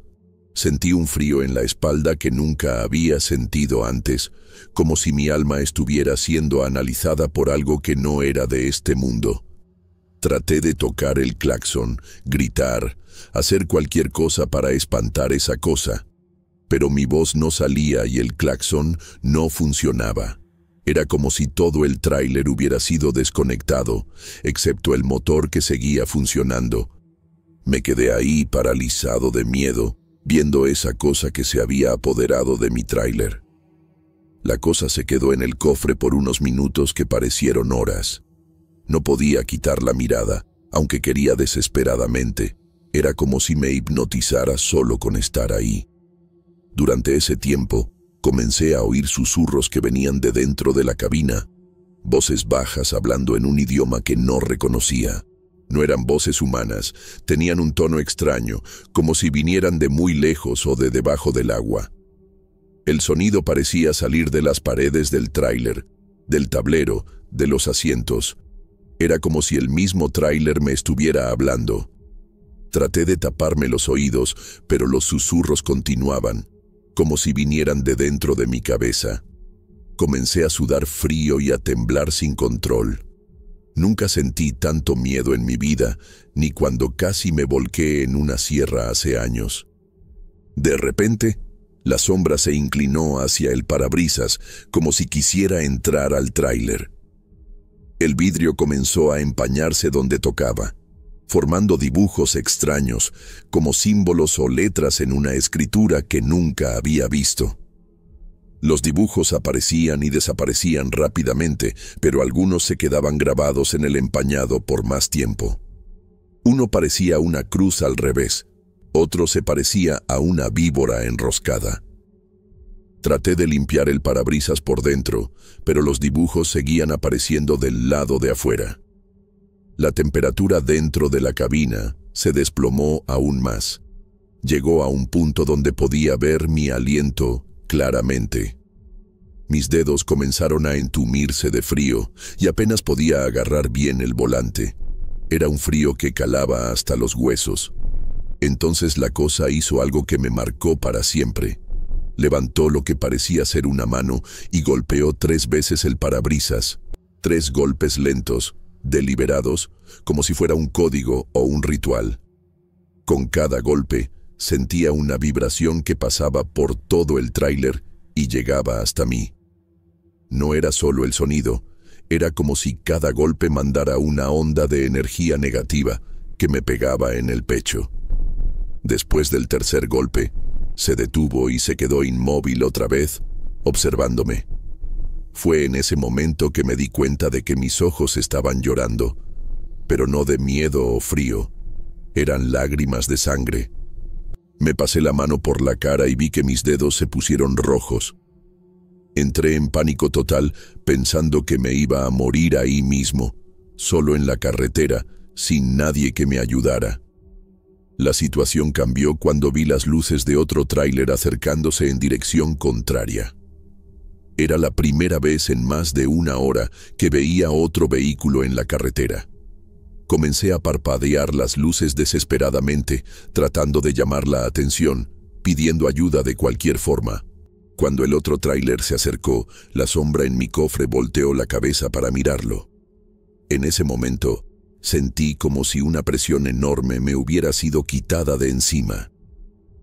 Sentí un frío en la espalda que nunca había sentido antes, como si mi alma estuviera siendo analizada por algo que no era de este mundo. Traté de tocar el claxon, gritar, hacer cualquier cosa para espantar esa cosa, pero mi voz no salía y el claxon no funcionaba. Era como si todo el tráiler hubiera sido desconectado, excepto el motor que seguía funcionando. Me quedé ahí paralizado de miedo, viendo esa cosa que se había apoderado de mi tráiler. La cosa se quedó en el cofre por unos minutos que parecieron horas. No podía quitar la mirada, aunque quería desesperadamente. Era como si me hipnotizara solo con estar ahí. Durante ese tiempo, comencé a oír susurros que venían de dentro de la cabina, voces bajas hablando en un idioma que no reconocía. No eran voces humanas, tenían un tono extraño, como si vinieran de muy lejos o de debajo del agua. El sonido parecía salir de las paredes del tráiler, del tablero, de los asientos. Era como si el mismo tráiler me estuviera hablando. Traté de taparme los oídos, pero los susurros continuaban, como si vinieran de dentro de mi cabeza. Comencé a sudar frío y a temblar sin control. Nunca sentí tanto miedo en mi vida, ni cuando casi me volqué en una sierra hace años. De repente, la sombra se inclinó hacia el parabrisas, como si quisiera entrar al tráiler. El vidrio comenzó a empañarse donde tocaba, formando dibujos extraños, como símbolos o letras en una escritura que nunca había visto. Los dibujos aparecían y desaparecían rápidamente, pero algunos se quedaban grabados en el empañado por más tiempo. Uno parecía una cruz al revés, otro se parecía a una víbora enroscada. Traté de limpiar el parabrisas por dentro, pero los dibujos seguían apareciendo del lado de afuera. La temperatura dentro de la cabina se desplomó aún más. Llegó a un punto donde podía ver mi aliento claramente. Mis dedos comenzaron a entumirse de frío y apenas podía agarrar bien el volante. Era un frío que calaba hasta los huesos. Entonces la cosa hizo algo que me marcó para siempre. Levantó lo que parecía ser una mano y golpeó 3 veces el parabrisas. 3 golpes lentos, deliberados, como si fuera un código o un ritual. Con cada golpe, sentía una vibración que pasaba por todo el tráiler y llegaba hasta mí. No era solo el sonido, era como si cada golpe mandara una onda de energía negativa que me pegaba en el pecho. Después del tercer golpe, se detuvo y se quedó inmóvil otra vez, observándome. Fue en ese momento que me di cuenta de que mis ojos estaban llorando, pero no de miedo o frío, eran lágrimas de sangre. Me pasé la mano por la cara y vi que mis dedos se pusieron rojos. Entré en pánico total, pensando que me iba a morir ahí mismo, solo en la carretera, sin nadie que me ayudara. La situación cambió cuando vi las luces de otro tráiler acercándose en dirección contraria. Era la primera vez en más de una hora que veía otro vehículo en la carretera. Comencé a parpadear las luces desesperadamente, tratando de llamar la atención, pidiendo ayuda de cualquier forma. Cuando el otro tráiler se acercó, la sombra en mi cofre volteó la cabeza para mirarlo. En ese momento, sentí como si una presión enorme me hubiera sido quitada de encima.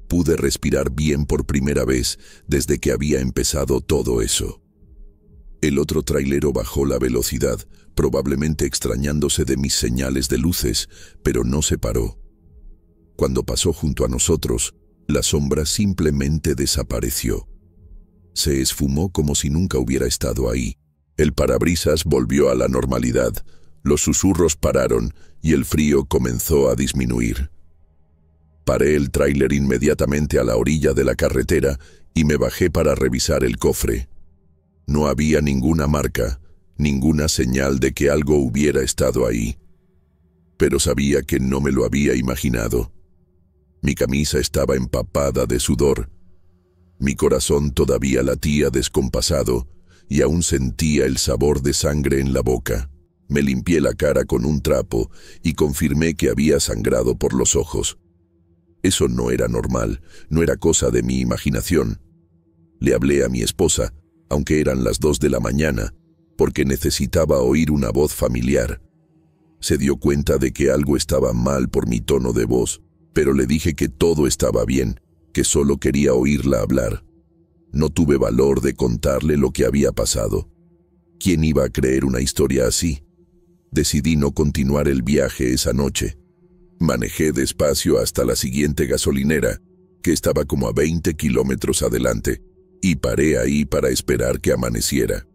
Pude respirar bien por primera vez desde que había empezado todo eso. El otro trailero bajó la velocidad, probablemente extrañándose de mis señales de luces, pero no se paró. Cuando pasó junto a nosotros, la sombra simplemente desapareció. Se esfumó como si nunca hubiera estado ahí. El parabrisas volvió a la normalidad, los susurros pararon y el frío comenzó a disminuir. Paré el tráiler inmediatamente a la orilla de la carretera y me bajé para revisar el cofre. No había ninguna marca, ninguna señal de que algo hubiera estado ahí. Pero sabía que no me lo había imaginado. Mi camisa estaba empapada de sudor. Mi corazón todavía latía descompasado y aún sentía el sabor de sangre en la boca. Me limpié la cara con un trapo y confirmé que había sangrado por los ojos. Eso no era normal, no era cosa de mi imaginación. Le hablé a mi esposa, aunque eran las 2 de la mañana, porque necesitaba oír una voz familiar. Se dio cuenta de que algo estaba mal por mi tono de voz, pero le dije que todo estaba bien, que solo quería oírla hablar. No tuve valor de contarle lo que había pasado. ¿Quién iba a creer una historia así? Decidí no continuar el viaje esa noche. Manejé despacio hasta la siguiente gasolinera, que estaba como a 20 kilómetros adelante, y paré ahí para esperar que amaneciera.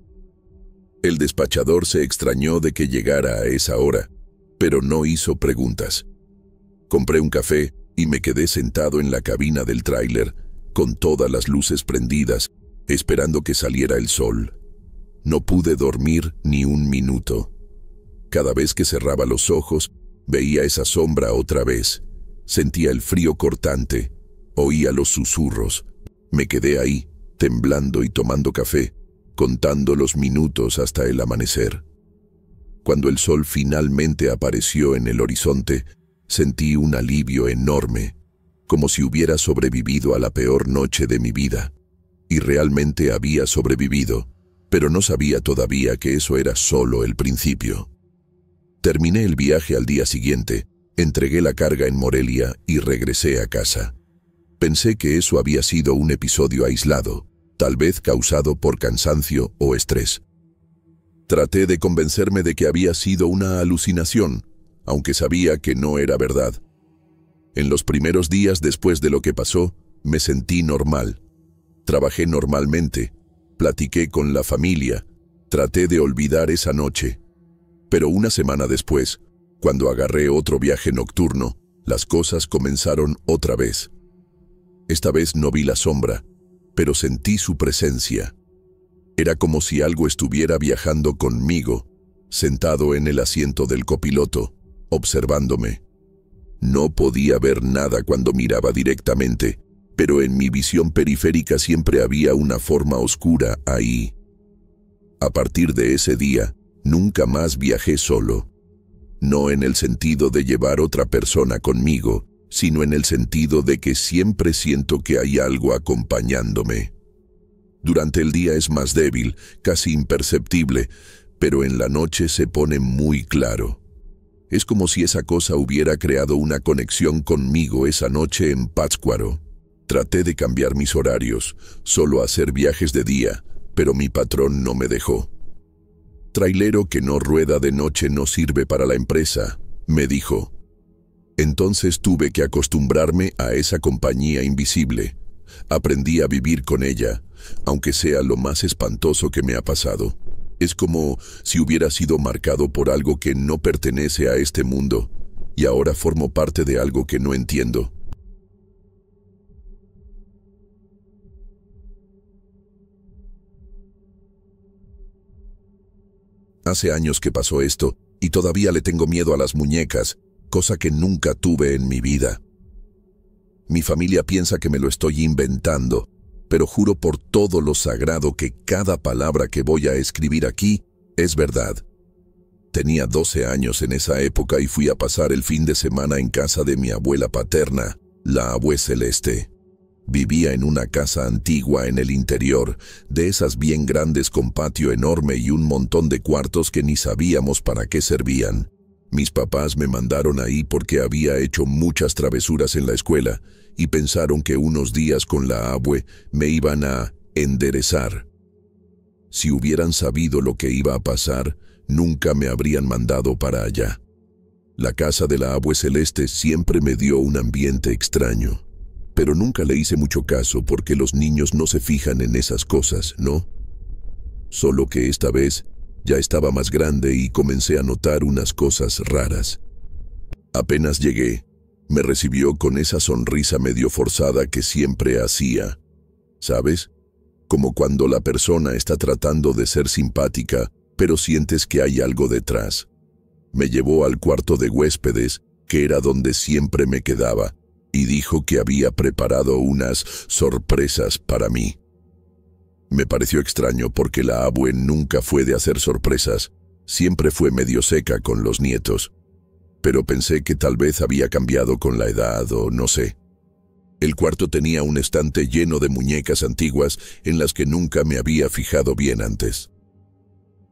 El despachador se extrañó de que llegara a esa hora, pero no hizo preguntas. Compré un café y me quedé sentado en la cabina del tráiler, con todas las luces prendidas, esperando que saliera el sol. No pude dormir ni un minuto. Cada vez que cerraba los ojos, veía esa sombra otra vez. Sentía el frío cortante, oía los susurros. Me quedé ahí, temblando y tomando café, contando los minutos hasta el amanecer. Cuando el sol finalmente apareció en el horizonte, sentí un alivio enorme, como si hubiera sobrevivido a la peor noche de mi vida. Y realmente había sobrevivido, pero no sabía todavía que eso era solo el principio. Terminé el viaje al día siguiente, entregué la carga en Morelia y regresé a casa. Pensé que eso había sido un episodio aislado, tal vez causado por cansancio o estrés. Traté de convencerme de que había sido una alucinación, aunque sabía que no era verdad. En los primeros días después de lo que pasó, me sentí normal. Trabajé normalmente, platiqué con la familia, traté de olvidar esa noche. Pero una semana después, cuando agarré otro viaje nocturno, las cosas comenzaron otra vez. Esta vez no vi la sombra, pero sentí su presencia. Era como si algo estuviera viajando conmigo, sentado en el asiento del copiloto, observándome. No podía ver nada cuando miraba directamente, pero en mi visión periférica siempre había una forma oscura ahí. A partir de ese día, nunca más viajé solo. No en el sentido de llevar otra persona conmigo, sino en el sentido de que siempre siento que hay algo acompañándome. Durante el día es más débil, casi imperceptible, pero en la noche se pone muy claro. Es como si esa cosa hubiera creado una conexión conmigo esa noche en Pátzcuaro. Traté de cambiar mis horarios, solo hacer viajes de día, pero mi patrón no me dejó. Trailero que no rueda de noche no sirve para la empresa, me dijo. Entonces tuve que acostumbrarme a esa compañía invisible. Aprendí a vivir con ella, aunque sea lo más espantoso que me ha pasado. Es como si hubiera sido marcado por algo que no pertenece a este mundo, y ahora formo parte de algo que no entiendo. Hace años que pasó esto, y todavía le tengo miedo a las muñecas, cosa que nunca tuve en mi vida. Mi familia piensa que me lo estoy inventando, pero juro por todo lo sagrado que cada palabra que voy a escribir aquí es verdad. Tenía 12 años en esa época y fui a pasar el fin de semana en casa de mi abuela paterna, la Abue Celeste. Vivía en una casa antigua en el interior, de esas bien grandes con patio enorme y un montón de cuartos que ni sabíamos para qué servían. Mis papás me mandaron ahí porque había hecho muchas travesuras en la escuela y pensaron que unos días con la abue me iban a enderezar. Si hubieran sabido lo que iba a pasar, nunca me habrían mandado para allá. La casa de la Abue Celeste siempre me dio un ambiente extraño, pero nunca le hice mucho caso porque los niños no se fijan en esas cosas, ¿no? Solo que esta vez ya estaba más grande y comencé a notar unas cosas raras. Apenas llegué, me recibió con esa sonrisa medio forzada que siempre hacía. ¿Sabes? Como cuando la persona está tratando de ser simpática, pero sientes que hay algo detrás. Me llevó al cuarto de huéspedes, que era donde siempre me quedaba, y dijo que había preparado unas sorpresas para mí. Me pareció extraño porque la abue nunca fue de hacer sorpresas, siempre fue medio seca con los nietos. Pero pensé que tal vez había cambiado con la edad o no sé. El cuarto tenía un estante lleno de muñecas antiguas en las que nunca me había fijado bien antes.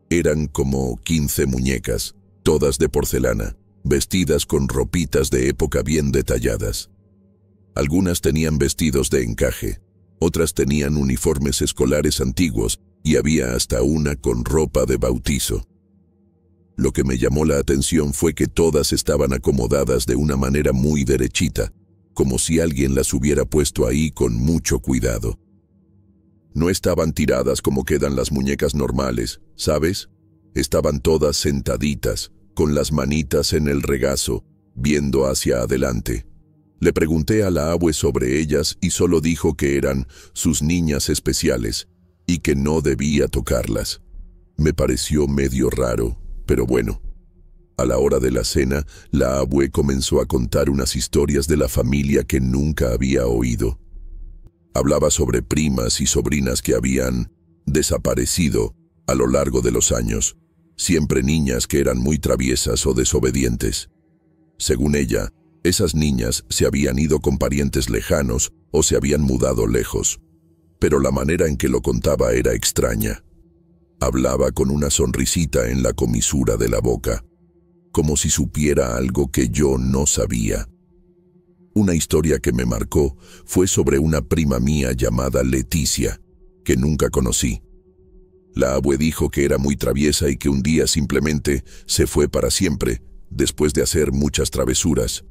Eran como 15 muñecas, todas de porcelana, vestidas con ropitas de época bien detalladas. Algunas tenían vestidos de encaje, otras tenían uniformes escolares antiguos y había hasta una con ropa de bautizo. Lo que me llamó la atención fue que todas estaban acomodadas de una manera muy derechita, como si alguien las hubiera puesto ahí con mucho cuidado. No estaban tiradas como quedan las muñecas normales, ¿sabes? Estaban todas sentaditas, con las manitas en el regazo, viendo hacia adelante. Le pregunté a la abue sobre ellas y solo dijo que eran sus niñas especiales y que no debía tocarlas. Me pareció medio raro, pero bueno. A la hora de la cena, la abue comenzó a contar unas historias de la familia que nunca había oído. Hablaba sobre primas y sobrinas que habían desaparecido a lo largo de los años, siempre niñas que eran muy traviesas o desobedientes. Según ella, esas niñas se habían ido con parientes lejanos o se habían mudado lejos, pero la manera en que lo contaba era extraña. Hablaba con una sonrisita en la comisura de la boca, como si supiera algo que yo no sabía. Una historia que me marcó fue sobre una prima mía llamada Leticia, que nunca conocí. La abue dijo que era muy traviesa y que un día simplemente se fue para siempre, después de hacer muchas travesuras.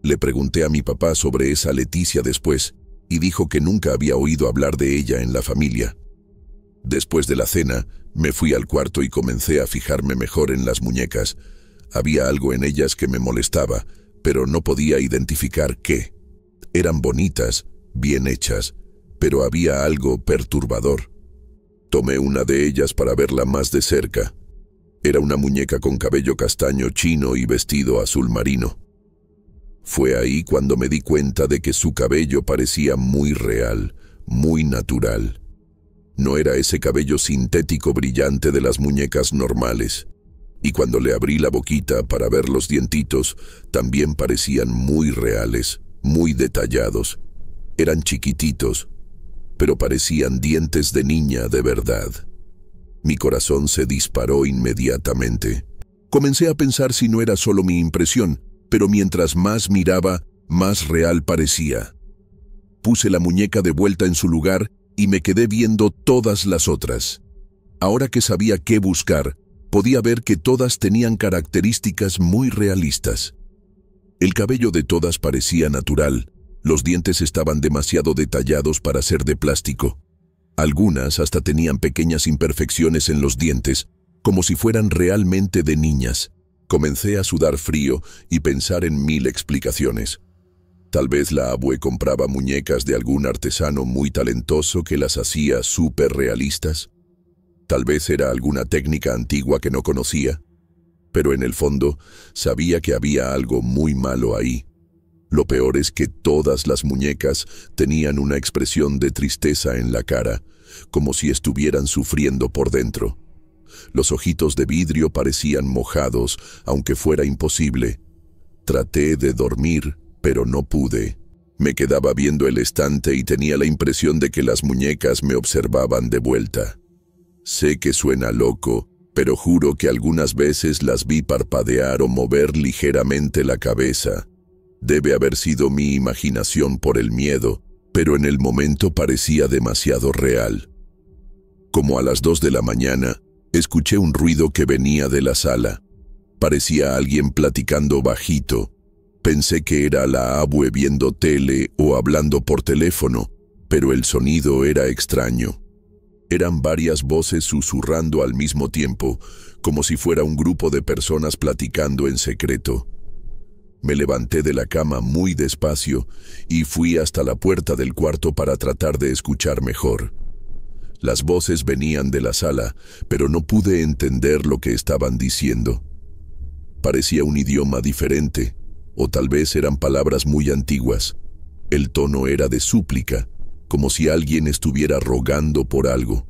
Le pregunté a mi papá sobre esa Leticia después, y dijo que nunca había oído hablar de ella en la familia. Después de la cena, me fui al cuarto y comencé a fijarme mejor en las muñecas. Había algo en ellas que me molestaba, pero no podía identificar qué. Eran bonitas, bien hechas, pero había algo perturbador. Tomé una de ellas para verla más de cerca. Era una muñeca con cabello castaño chino y vestido azul marino. Fue ahí cuando me di cuenta de que su cabello parecía muy real, muy natural. No era ese cabello sintético brillante de las muñecas normales. Y cuando le abrí la boquita para ver los dientitos, también parecían muy reales, muy detallados. Eran chiquititos, pero parecían dientes de niña de verdad. Mi corazón se disparó inmediatamente. Comencé a pensar si no era solo mi impresión, pero mientras más miraba, más real parecía. Puse la muñeca de vuelta en su lugar y me quedé viendo todas las otras. Ahora que sabía qué buscar, podía ver que todas tenían características muy realistas. El cabello de todas parecía natural, los dientes estaban demasiado detallados para ser de plástico. Algunas hasta tenían pequeñas imperfecciones en los dientes, como si fueran realmente de niñas. Comencé a sudar frío y pensar en mil explicaciones. Tal vez la abue compraba muñecas de algún artesano muy talentoso que las hacía súper realistas. Tal vez era alguna técnica antigua que no conocía. Pero en el fondo, sabía que había algo muy malo ahí. Lo peor es que todas las muñecas tenían una expresión de tristeza en la cara, como si estuvieran sufriendo por dentro. Los ojitos de vidrio parecían mojados, aunque fuera imposible. Traté de dormir, pero no pude. Me quedaba viendo el estante y tenía la impresión de que las muñecas me observaban de vuelta. Sé que suena loco, pero juro que algunas veces las vi parpadear o mover ligeramente la cabeza. Debe haber sido mi imaginación por el miedo, pero en el momento parecía demasiado real. Como a las 2 de la mañana, escuché un ruido que venía de la sala. Parecía alguien platicando bajito. Pensé que era la abue viendo tele o hablando por teléfono, pero el sonido era extraño. Eran varias voces susurrando al mismo tiempo, como si fuera un grupo de personas platicando en secreto. Me levanté de la cama muy despacio y fui hasta la puerta del cuarto para tratar de escuchar mejor. Las voces venían de la sala, pero no pude entender lo que estaban diciendo. Parecía un idioma diferente, o tal vez eran palabras muy antiguas. El tono era de súplica, como si alguien estuviera rogando por algo.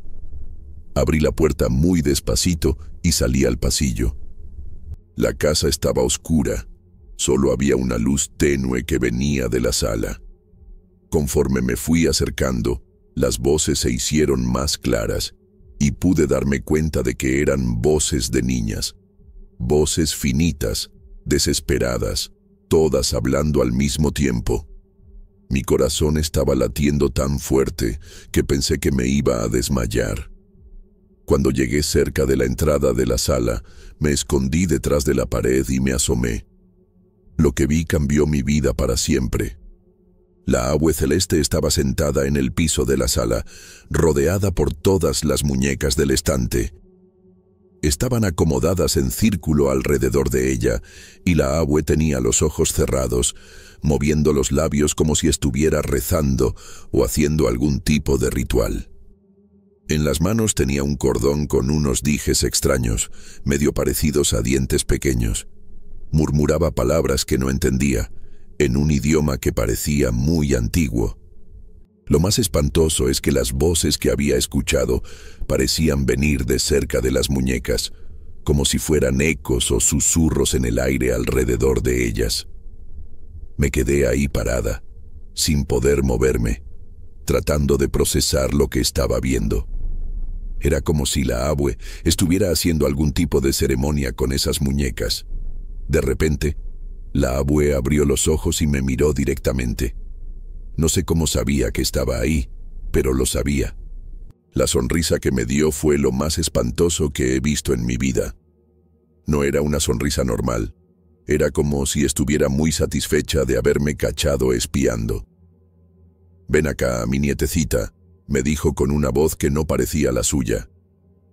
Abrí la puerta muy despacito y salí al pasillo. La casa estaba oscura. Solo había una luz tenue que venía de la sala. Conforme me fui acercando, las voces se hicieron más claras y pude darme cuenta de que eran voces de niñas. Voces finitas, desesperadas, todas hablando al mismo tiempo. Mi corazón estaba latiendo tan fuerte que pensé que me iba a desmayar. Cuando llegué cerca de la entrada de la sala, me escondí detrás de la pared y me asomé. Lo que vi cambió mi vida para siempre. La abue celeste estaba sentada en el piso de la sala, rodeada por todas las muñecas del estante. Estaban acomodadas en círculo alrededor de ella, y la abue tenía los ojos cerrados, moviendo los labios como si estuviera rezando o haciendo algún tipo de ritual. En las manos tenía un cordón con unos dijes extraños, medio parecidos a dientes pequeños. Murmuraba palabras que no entendía, en un idioma que parecía muy antiguo. Lo más espantoso es que las voces que había escuchado parecían venir de cerca de las muñecas, como si fueran ecos o susurros en el aire alrededor de ellas. Me quedé ahí parada, sin poder moverme, tratando de procesar lo que estaba viendo. Era como si la abue estuviera haciendo algún tipo de ceremonia con esas muñecas. De repente, la abue abrió los ojos y me miró directamente. No sé cómo sabía que estaba ahí, pero lo sabía. La sonrisa que me dio fue lo más espantoso que he visto en mi vida. No era una sonrisa normal. Era como si estuviera muy satisfecha de haberme cachado espiando. «Ven acá, mi nietecita», me dijo con una voz que no parecía la suya.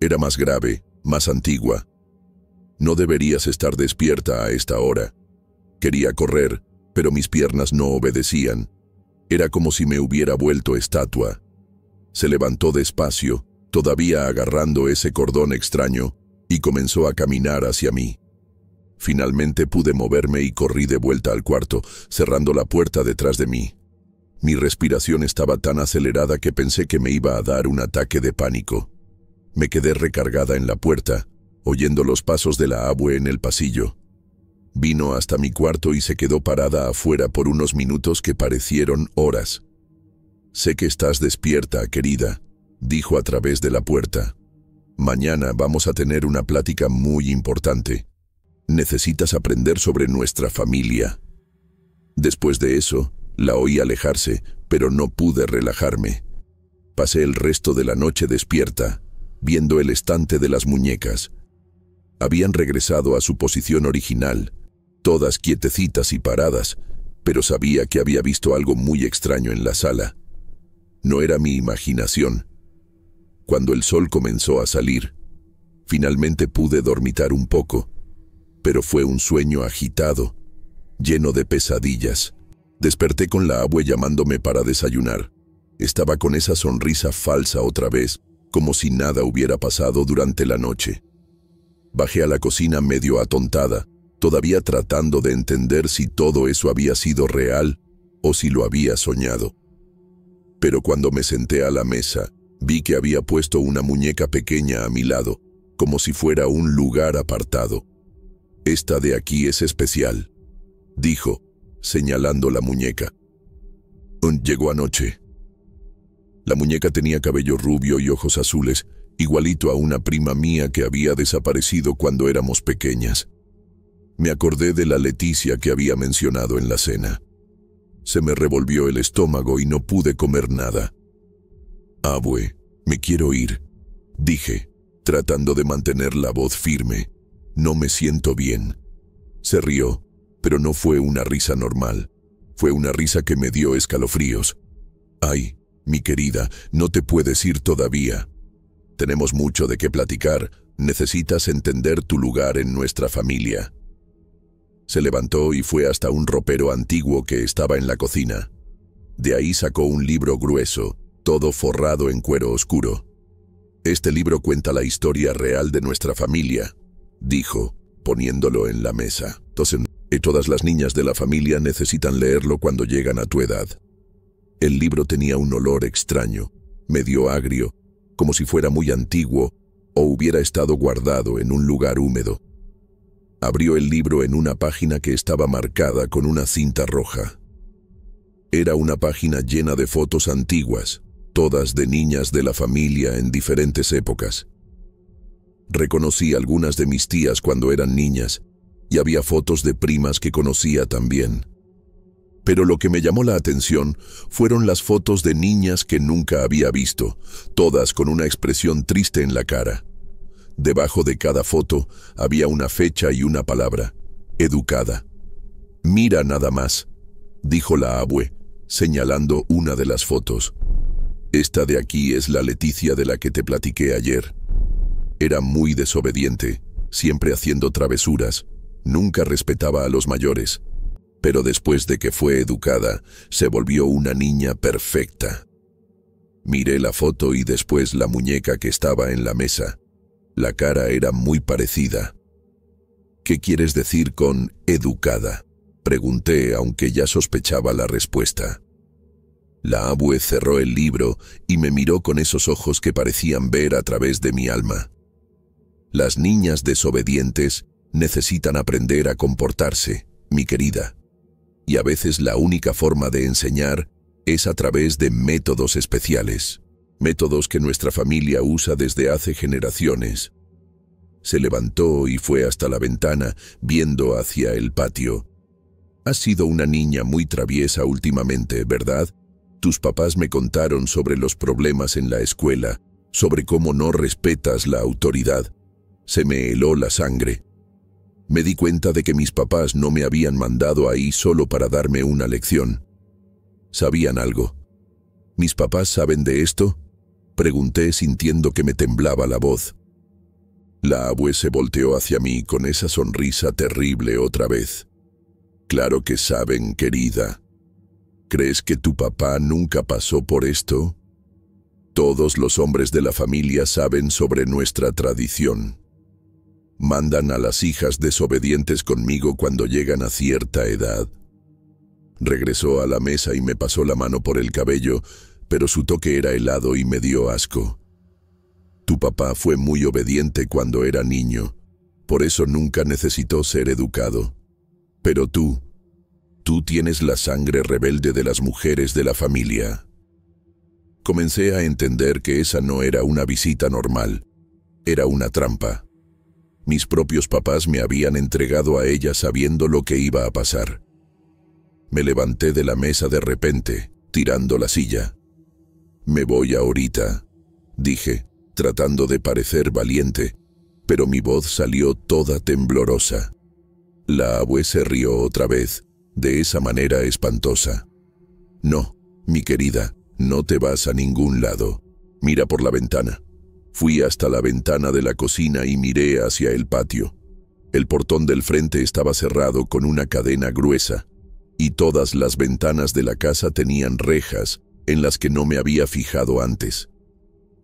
Era más grave, más antigua. «No deberías estar despierta a esta hora». Quería correr, pero mis piernas no obedecían. Era como si me hubiera vuelto estatua. Se levantó despacio, todavía agarrando ese cordón extraño, y comenzó a caminar hacia mí. Finalmente pude moverme y corrí de vuelta al cuarto, cerrando la puerta detrás de mí. Mi respiración estaba tan acelerada que pensé que me iba a dar un ataque de pánico. Me quedé recargada en la puerta, oyendo los pasos de la abue en el pasillo. Vino hasta mi cuarto y se quedó parada afuera por unos minutos que parecieron horas. «Sé que estás despierta, querida», dijo a través de la puerta. Mañana vamos a tener una plática muy importante. Necesitas aprender sobre nuestra familia. Después de eso, la oí alejarse, pero no pude relajarme. Pasé el resto de la noche despierta, viendo el estante de las muñecas. Habían regresado a su posición original, todas quietecitas y paradas, pero sabía que había visto algo muy extraño en la sala. No era mi imaginación. Cuando el sol comenzó a salir, finalmente pude dormitar un poco, pero fue un sueño agitado, lleno de pesadillas. Desperté con la abue llamándome para desayunar. Estaba con esa sonrisa falsa otra vez, como si nada hubiera pasado durante la noche. Bajé a la cocina medio atontada, todavía tratando de entender si todo eso había sido real o si lo había soñado. Pero cuando me senté a la mesa, vi que había puesto una muñeca pequeña a mi lado, como si fuera un lugar apartado. «Esta de aquí es especial», dijo, señalando la muñeca. «Llegó anoche». La muñeca tenía cabello rubio y ojos azules, igualito a una prima mía que había desaparecido cuando éramos pequeñas. Me acordé de la Leticia que había mencionado en la cena. Se me revolvió el estómago y no pude comer nada. «Abue, me quiero ir», dije, tratando de mantener la voz firme. «No me siento bien». Se rió, pero no fue una risa normal. Fue una risa que me dio escalofríos. «Ay, mi querida, no te puedes ir todavía. Tenemos mucho de qué platicar. Necesitas entender tu lugar en nuestra familia». Se levantó y fue hasta un ropero antiguo que estaba en la cocina. De ahí sacó un libro grueso, todo forrado en cuero oscuro. «Este libro cuenta la historia real de nuestra familia», dijo, poniéndolo en la mesa. «Entonces, todas las niñas de la familia necesitan leerlo cuando llegan a tu edad». El libro tenía un olor extraño, medio agrio, como si fuera muy antiguo o hubiera estado guardado en un lugar húmedo. Abrió el libro en una página que estaba marcada con una cinta roja. Era una página llena de fotos antiguas, todas de niñas de la familia en diferentes épocas. Reconocí algunas de mis tías cuando eran niñas, y había fotos de primas que conocía también. Pero lo que me llamó la atención fueron las fotos de niñas que nunca había visto, todas con una expresión triste en la cara. Debajo de cada foto había una fecha y una palabra: educada. «Mira nada más», dijo la abue, señalando una de las fotos. «Esta de aquí es la Leticia de la que te platiqué ayer. Era muy desobediente, siempre haciendo travesuras, nunca respetaba a los mayores. Pero después de que fue educada, se volvió una niña perfecta». Miré la foto y después la muñeca que estaba en la mesa. La cara era muy parecida. «¿Qué quieres decir con educada?», pregunté, aunque ya sospechaba la respuesta. La abue cerró el libro y me miró con esos ojos que parecían ver a través de mi alma. «Las niñas desobedientes necesitan aprender a comportarse, mi querida. Y a veces la única forma de enseñar es a través de métodos especiales, métodos que nuestra familia usa desde hace generaciones». Se levantó y fue hasta la ventana, viendo hacia el patio. «Has sido una niña muy traviesa últimamente, ¿verdad? Tus papás me contaron sobre los problemas en la escuela, sobre cómo no respetas la autoridad. Se me heló la sangre. Me di cuenta de que mis papás no me habían mandado ahí solo para darme una lección. Sabían algo». «¿Mis papás saben de esto?», pregunté sintiendo que me temblaba la voz. La abue se volteó hacia mí con esa sonrisa terrible otra vez. «Claro que saben, querida. ¿Crees que tu papá nunca pasó por esto? Todos los hombres de la familia saben sobre nuestra tradición. Mandan a las hijas desobedientes conmigo cuando llegan a cierta edad». Regresó a la mesa y me pasó la mano por el cabello, pero su toque era helado y me dio asco. «Tu papá fue muy obediente cuando era niño, por eso nunca necesitó ser educado. Pero tú tienes la sangre rebelde de las mujeres de la familia». Comencé a entender que esa no era una visita normal. Era una trampa. Mis propios papás me habían entregado a ella sabiendo lo que iba a pasar. Me levanté de la mesa de repente, tirando la silla. «Me voy ahorita», dije, tratando de parecer valiente, pero mi voz salió toda temblorosa. La abue se rió otra vez, de esa manera espantosa. «No, mi querida, no te vas a ningún lado. Mira por la ventana». Fui hasta la ventana de la cocina y miré hacia el patio. El portón del frente estaba cerrado con una cadena gruesa, y todas las ventanas de la casa tenían rejas en las que no me había fijado antes.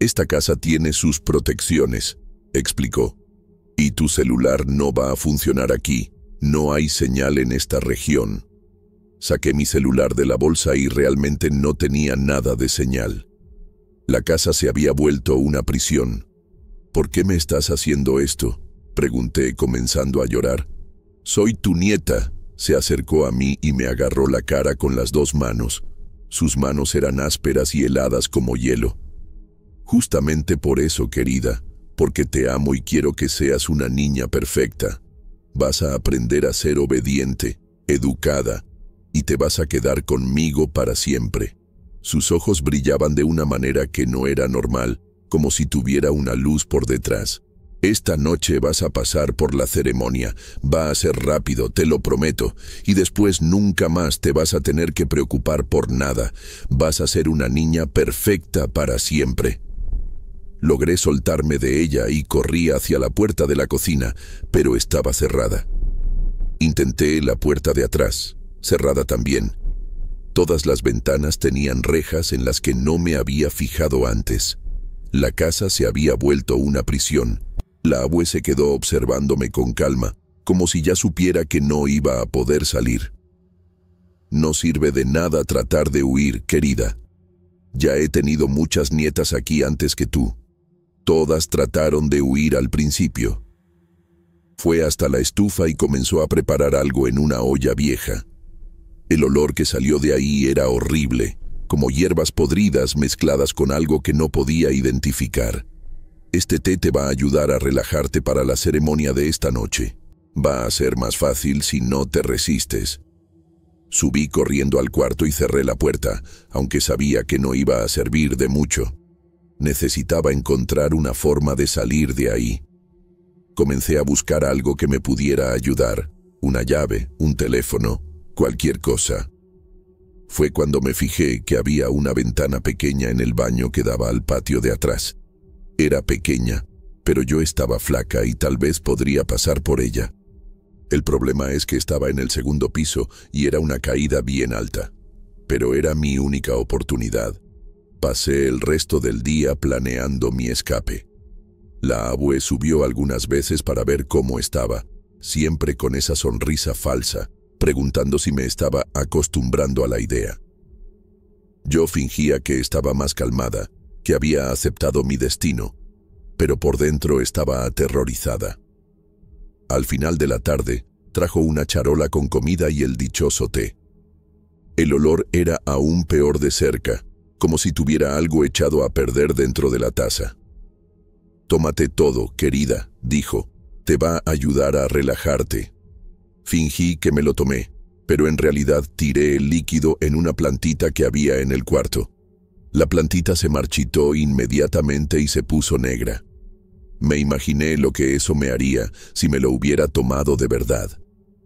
«Esta casa tiene sus protecciones», explicó. «Y tu celular no va a funcionar aquí. No hay señal en esta región». Saqué mi celular de la bolsa y realmente no tenía nada de señal. La casa se había vuelto una prisión. «¿Por qué me estás haciendo esto?», pregunté, comenzando a llorar. «Soy tu nieta», se acercó a mí y me agarró la cara con las dos manos. Sus manos eran ásperas y heladas como hielo. «Justamente por eso, querida, porque te amo y quiero que seas una niña perfecta. Vas a aprender a ser obediente, educada, y te vas a quedar conmigo para siempre». Sus ojos brillaban de una manera que no era normal, como si tuviera una luz por detrás. «Esta noche vas a pasar por la ceremonia. Va a ser rápido, te lo prometo, y después nunca más te vas a tener que preocupar por nada. Vas a ser una niña perfecta para siempre». Logré soltarme de ella y corrí hacia la puerta de la cocina, pero estaba cerrada. Intenté la puerta de atrás, cerrada también. Todas las ventanas tenían rejas en las que no me había fijado antes. La casa se había vuelto una prisión. La abue se quedó observándome con calma, como si ya supiera que no iba a poder salir. «No sirve de nada tratar de huir, querida. Ya he tenido muchas nietas aquí antes que tú. Todas trataron de huir al principio». Fue hasta la estufa y comenzó a preparar algo en una olla vieja. El olor que salió de ahí era horrible, como hierbas podridas mezcladas con algo que no podía identificar. «Este té te va a ayudar a relajarte para la ceremonia de esta noche. Va a ser más fácil si no te resistes». Subí corriendo al cuarto y cerré la puerta, aunque sabía que no iba a servir de mucho. Necesitaba encontrar una forma de salir de ahí. Comencé a buscar algo que me pudiera ayudar, una llave, un teléfono, cualquier cosa. Fue cuando me fijé que había una ventana pequeña en el baño que daba al patio de atrás. Era pequeña, pero yo estaba flaca y tal vez podría pasar por ella. El problema es que estaba en el segundo piso y era una caída bien alta. Pero era mi única oportunidad. Pasé el resto del día planeando mi escape. La abue subió algunas veces para ver cómo estaba, siempre con esa sonrisa falsa, preguntando si me estaba acostumbrando a la idea. Yo fingía que estaba más calmada, que había aceptado mi destino, pero por dentro estaba aterrorizada. Al final de la tarde, trajo una charola con comida y el dichoso té. El olor era aún peor de cerca, como si tuviera algo echado a perder dentro de la taza. «Tómate todo, querida», dijo, «te va a ayudar a relajarte». Fingí que me lo tomé, pero en realidad tiré el líquido en una plantita que había en el cuarto. La plantita se marchitó inmediatamente y se puso negra. Me imaginé lo que eso me haría si me lo hubiera tomado de verdad.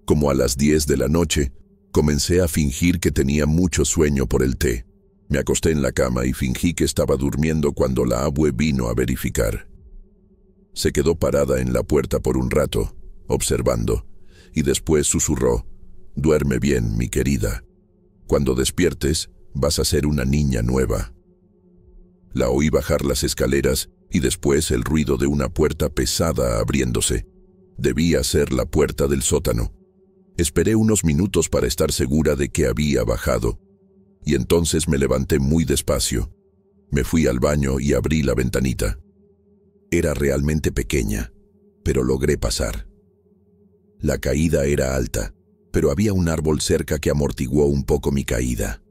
Como a las 10 de la noche, comencé a fingir que tenía mucho sueño por el té. Me acosté en la cama y fingí que estaba durmiendo cuando la abue vino a verificar. Se quedó parada en la puerta por un rato, observando, y después susurró: «Duerme bien, mi querida. Cuando despiertes, vas a ser una niña nueva». La oí bajar las escaleras y después el ruido de una puerta pesada abriéndose. Debía ser la puerta del sótano. Esperé unos minutos para estar segura de que había bajado, y entonces me levanté muy despacio. Me fui al baño y abrí la ventanita. Era realmente pequeña, pero logré pasar. La caída era alta, pero había un árbol cerca que amortiguó un poco mi caída.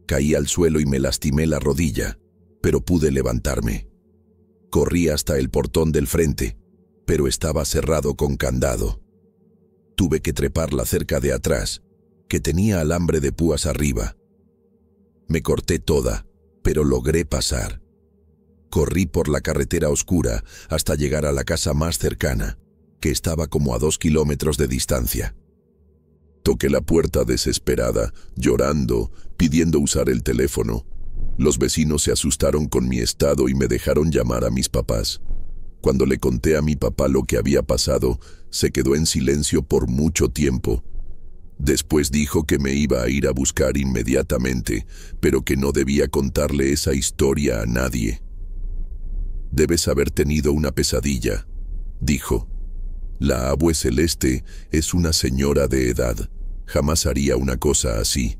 Caí al suelo y me lastimé la rodilla, pero pude levantarme. Corrí hasta el portón del frente, pero estaba cerrado con candado. Tuve que trepar la cerca de atrás, que tenía alambre de púas arriba. Me corté toda, pero logré pasar. Corrí por la carretera oscura hasta llegar a la casa más cercana, que estaba como a 2 kilómetros de distancia. Toqué la puerta desesperada, llorando, pidiendo usar el teléfono. Los vecinos se asustaron con mi estado y me dejaron llamar a mis papás. Cuando le conté a mi papá lo que había pasado, se quedó en silencio por mucho tiempo. Después dijo que me iba a ir a buscar inmediatamente, pero que no debía contarle esa historia a nadie. «Debes haber tenido una pesadilla», dijo. «La abue Celeste es una señora de edad. Jamás haría una cosa así».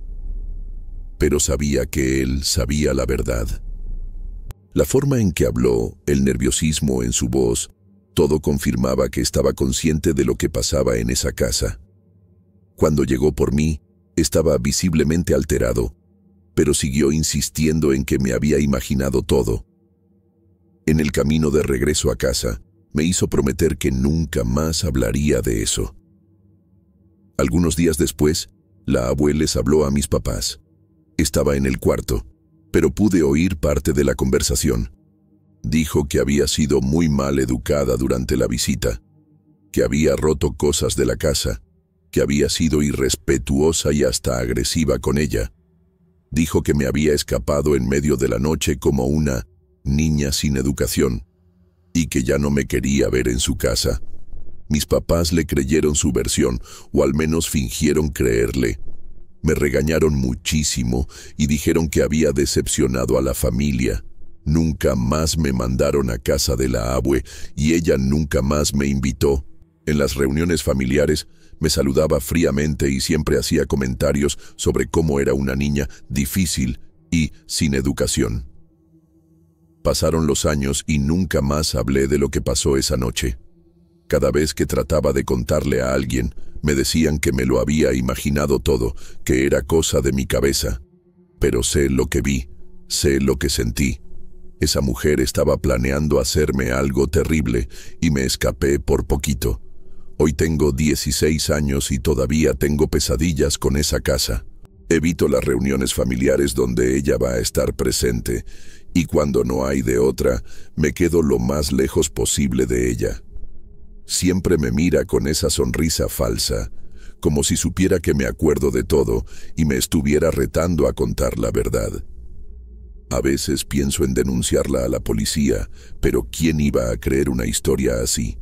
Pero sabía que él sabía la verdad. La forma en que habló, el nerviosismo en su voz, todo confirmaba que estaba consciente de lo que pasaba en esa casa. Cuando llegó por mí, estaba visiblemente alterado, pero siguió insistiendo en que me había imaginado todo. En el camino de regreso a casa, me hizo prometer que nunca más hablaría de eso. Algunos días después, la abuela les habló a mis papás. Estaba en el cuarto, pero pude oír parte de la conversación. Dijo que había sido muy mal educada durante la visita, que había roto cosas de la casa, que había sido irrespetuosa y hasta agresiva con ella. Dijo que me había escapado en medio de la noche como una niña sin educación y que ya no me quería ver en su casa. Mis papás le creyeron su versión, o al menos fingieron creerle. Me regañaron muchísimo y dijeron que había decepcionado a la familia. Nunca más me mandaron a casa de la abue y ella nunca más me invitó. En las reuniones familiares me saludaba fríamente y siempre hacía comentarios sobre cómo era una niña difícil y sin educación. Pasaron los años y nunca más hablé de lo que pasó esa noche. Cada vez que trataba de contarle a alguien, me decían que me lo había imaginado todo, que era cosa de mi cabeza. Pero sé lo que vi, sé lo que sentí. Esa mujer estaba planeando hacerme algo terrible y me escapé por poquito. Hoy tengo 16 años y todavía tengo pesadillas con esa casa. Evito las reuniones familiares donde ella va a estar presente y cuando no hay de otra, me quedo lo más lejos posible de ella. Siempre me mira con esa sonrisa falsa, como si supiera que me acuerdo de todo y me estuviera retando a contar la verdad. A veces pienso en denunciarla a la policía, pero ¿quién iba a creer una historia así?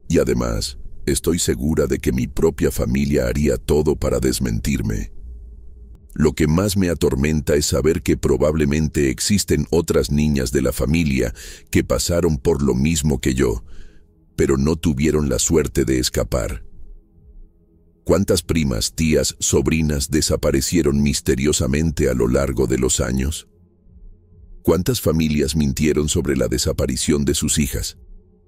Y además, estoy segura de que mi propia familia haría todo para desmentirme. Lo que más me atormenta es saber que probablemente existen otras niñas de la familia que pasaron por lo mismo que yo, pero no tuvieron la suerte de escapar. ¿Cuántas primas, tías, sobrinas desaparecieron misteriosamente a lo largo de los años? ¿Cuántas familias mintieron sobre la desaparición de sus hijas?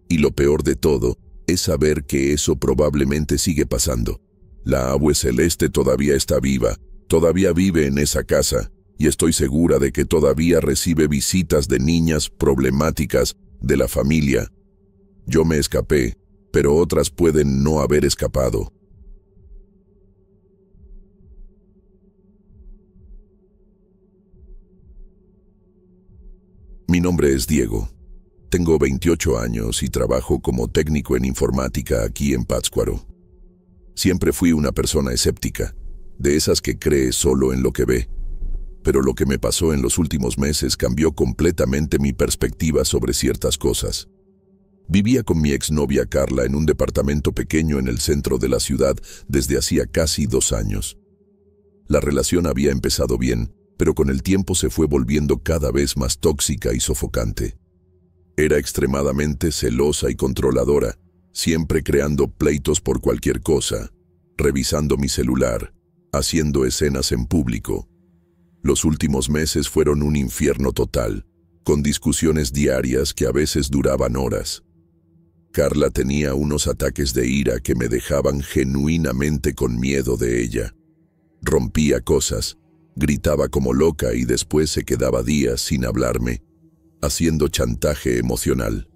Y lo peor de todo es saber que eso probablemente sigue pasando. La abue Celeste todavía está viva, todavía vive en esa casa, y estoy segura de que todavía recibe visitas de niñas problemáticas de la familia. Yo me escapé, pero otras pueden no haber escapado. Mi nombre es Diego. Tengo 28 años y trabajo como técnico en informática aquí en Pátzcuaro. Siempre fui una persona escéptica, de esas que cree solo en lo que ve. Pero lo que me pasó en los últimos meses cambió completamente mi perspectiva sobre ciertas cosas. Vivía con mi exnovia Carla en un departamento pequeño en el centro de la ciudad desde hacía casi 2 años. La relación había empezado bien, pero con el tiempo se fue volviendo cada vez más tóxica y sofocante. Era extremadamente celosa y controladora, siempre creando pleitos por cualquier cosa, revisando mi celular, haciendo escenas en público. Los últimos meses fueron un infierno total, con discusiones diarias que a veces duraban horas. Carla tenía unos ataques de ira que me dejaban genuinamente con miedo de ella. Rompía cosas, gritaba como loca y después se quedaba días sin hablarme. haciendo chantaje emocional.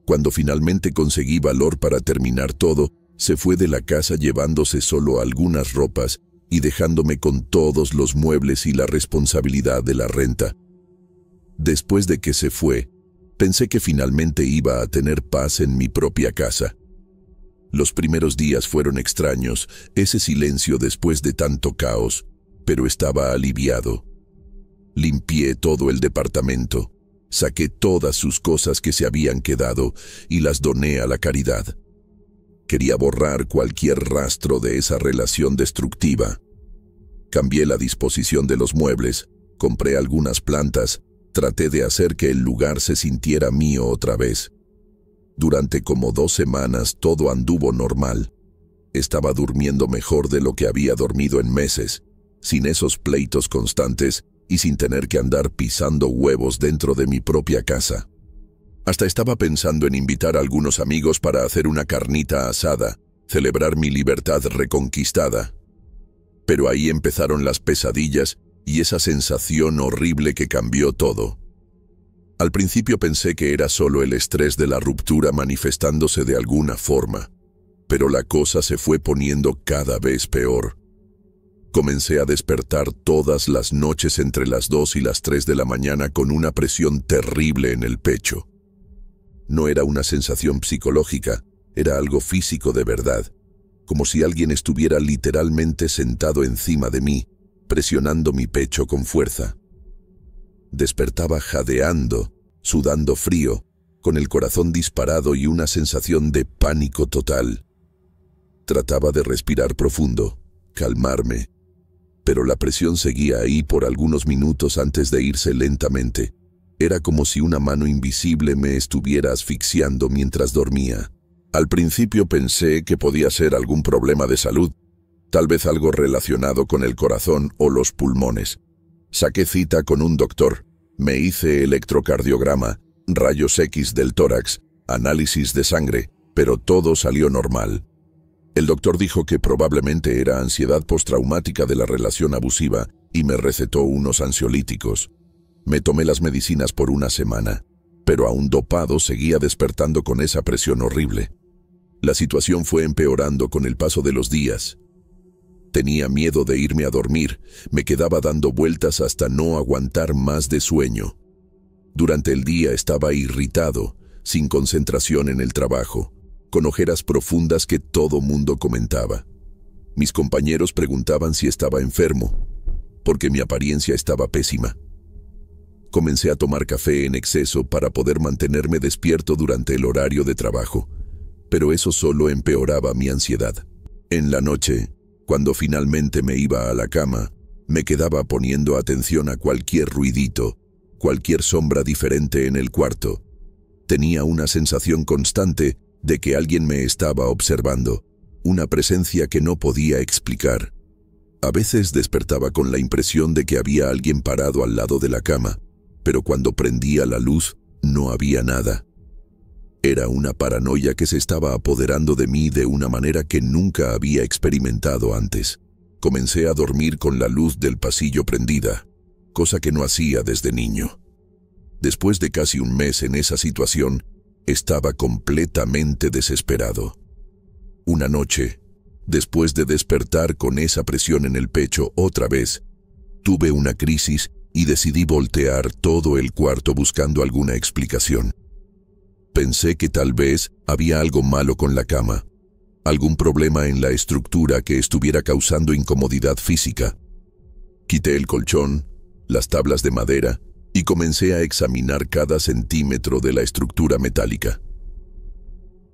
Cuando finalmente conseguí valor para terminar todo, se fue de la casa llevándose solo algunas ropas y dejándome con todos los muebles y la responsabilidad de la renta. Después de que se fue, pensé que finalmente iba a tener paz en mi propia casa. Los primeros días fueron extraños, ese silencio después de tanto caos, pero estaba aliviado. Limpié todo el departamento, saqué todas sus cosas que se habían quedado y las doné a la caridad. Quería borrar cualquier rastro de esa relación destructiva. Cambié la disposición de los muebles, compré algunas plantas, traté de hacer que el lugar se sintiera mío otra vez. Durante como 2 semanas todo anduvo normal. Estaba durmiendo mejor de lo que había dormido en meses, sin esos pleitos constantes y sin tener que andar pisando huevos dentro de mi propia casa. Hasta estaba pensando en invitar a algunos amigos para hacer una carnita asada, celebrar mi libertad reconquistada. Pero ahí empezaron las pesadillas y esa sensación horrible que cambió todo. Al principio pensé que era solo el estrés de la ruptura manifestándose de alguna forma, pero la cosa se fue poniendo cada vez peor. Comencé a despertar todas las noches entre las 2 y las 3 de la mañana con una presión terrible en el pecho. No era una sensación psicológica, era algo físico de verdad, como si alguien estuviera literalmente sentado encima de mí, presionando mi pecho con fuerza. Despertaba jadeando, sudando frío, con el corazón disparado y una sensación de pánico total. Trataba de respirar profundo, calmarme, pero la presión seguía ahí por algunos minutos antes de irse lentamente. Era como si una mano invisible me estuviera asfixiando mientras dormía. Al principio pensé que podía ser algún problema de salud, tal vez algo relacionado con el corazón o los pulmones. Saqué cita con un doctor, me hice electrocardiograma, rayos X del tórax, análisis de sangre, pero todo salió normal. El doctor dijo que probablemente era ansiedad postraumática de la relación abusiva y me recetó unos ansiolíticos. Me tomé las medicinas por una semana, pero aún dopado seguía despertando con esa presión horrible. La situación fue empeorando con el paso de los días. Tenía miedo de irme a dormir, me quedaba dando vueltas hasta no aguantar más de sueño. Durante el día estaba irritado, sin concentración en el trabajo, con ojeras profundas que todo mundo comentaba. Mis compañeros preguntaban si estaba enfermo, porque mi apariencia estaba pésima. Comencé a tomar café en exceso para poder mantenerme despierto durante el horario de trabajo, pero eso solo empeoraba mi ansiedad. En la noche, cuando finalmente me iba a la cama, me quedaba poniendo atención a cualquier ruidito, cualquier sombra diferente en el cuarto. Tenía una sensación constante de que alguien me estaba observando, una presencia que no podía explicar. A veces despertaba con la impresión de que había alguien parado al lado de la cama, pero cuando prendía la luz, no había nada. Era una paranoia que se estaba apoderando de mí de una manera que nunca había experimentado antes. Comencé a dormir con la luz del pasillo prendida, cosa que no hacía desde niño. Después de casi un mes en esa situación, estaba completamente desesperado. Una noche, después de despertar con esa presión en el pecho otra vez, tuve una crisis y decidí voltear todo el cuarto buscando alguna explicación. Pensé que tal vez había algo malo con la cama, algún problema en la estructura que estuviera causando incomodidad física. Quité el colchón, las tablas de madera y comencé a examinar cada centímetro de la estructura metálica.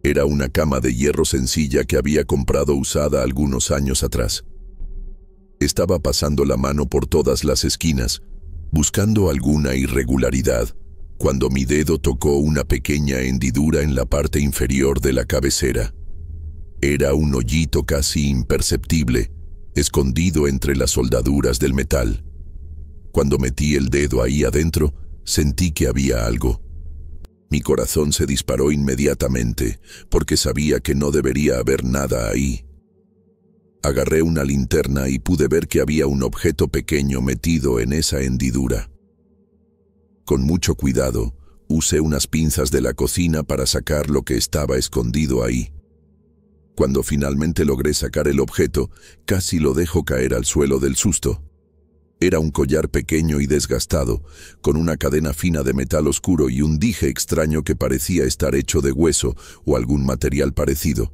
Era una cama de hierro sencilla que había comprado usada algunos años atrás. Estaba pasando la mano por todas las esquinas, buscando alguna irregularidad, cuando mi dedo tocó una pequeña hendidura en la parte inferior de la cabecera. Era un hoyito casi imperceptible, escondido entre las soldaduras del metal. Cuando metí el dedo ahí adentro, sentí que había algo. Mi corazón se disparó inmediatamente, porque sabía que no debería haber nada ahí. Agarré una linterna y pude ver que había un objeto pequeño metido en esa hendidura. Con mucho cuidado, usé unas pinzas de la cocina para sacar lo que estaba escondido ahí. Cuando finalmente logré sacar el objeto, casi lo dejo caer al suelo del susto. Era un collar pequeño y desgastado, con una cadena fina de metal oscuro y un dije extraño que parecía estar hecho de hueso o algún material parecido.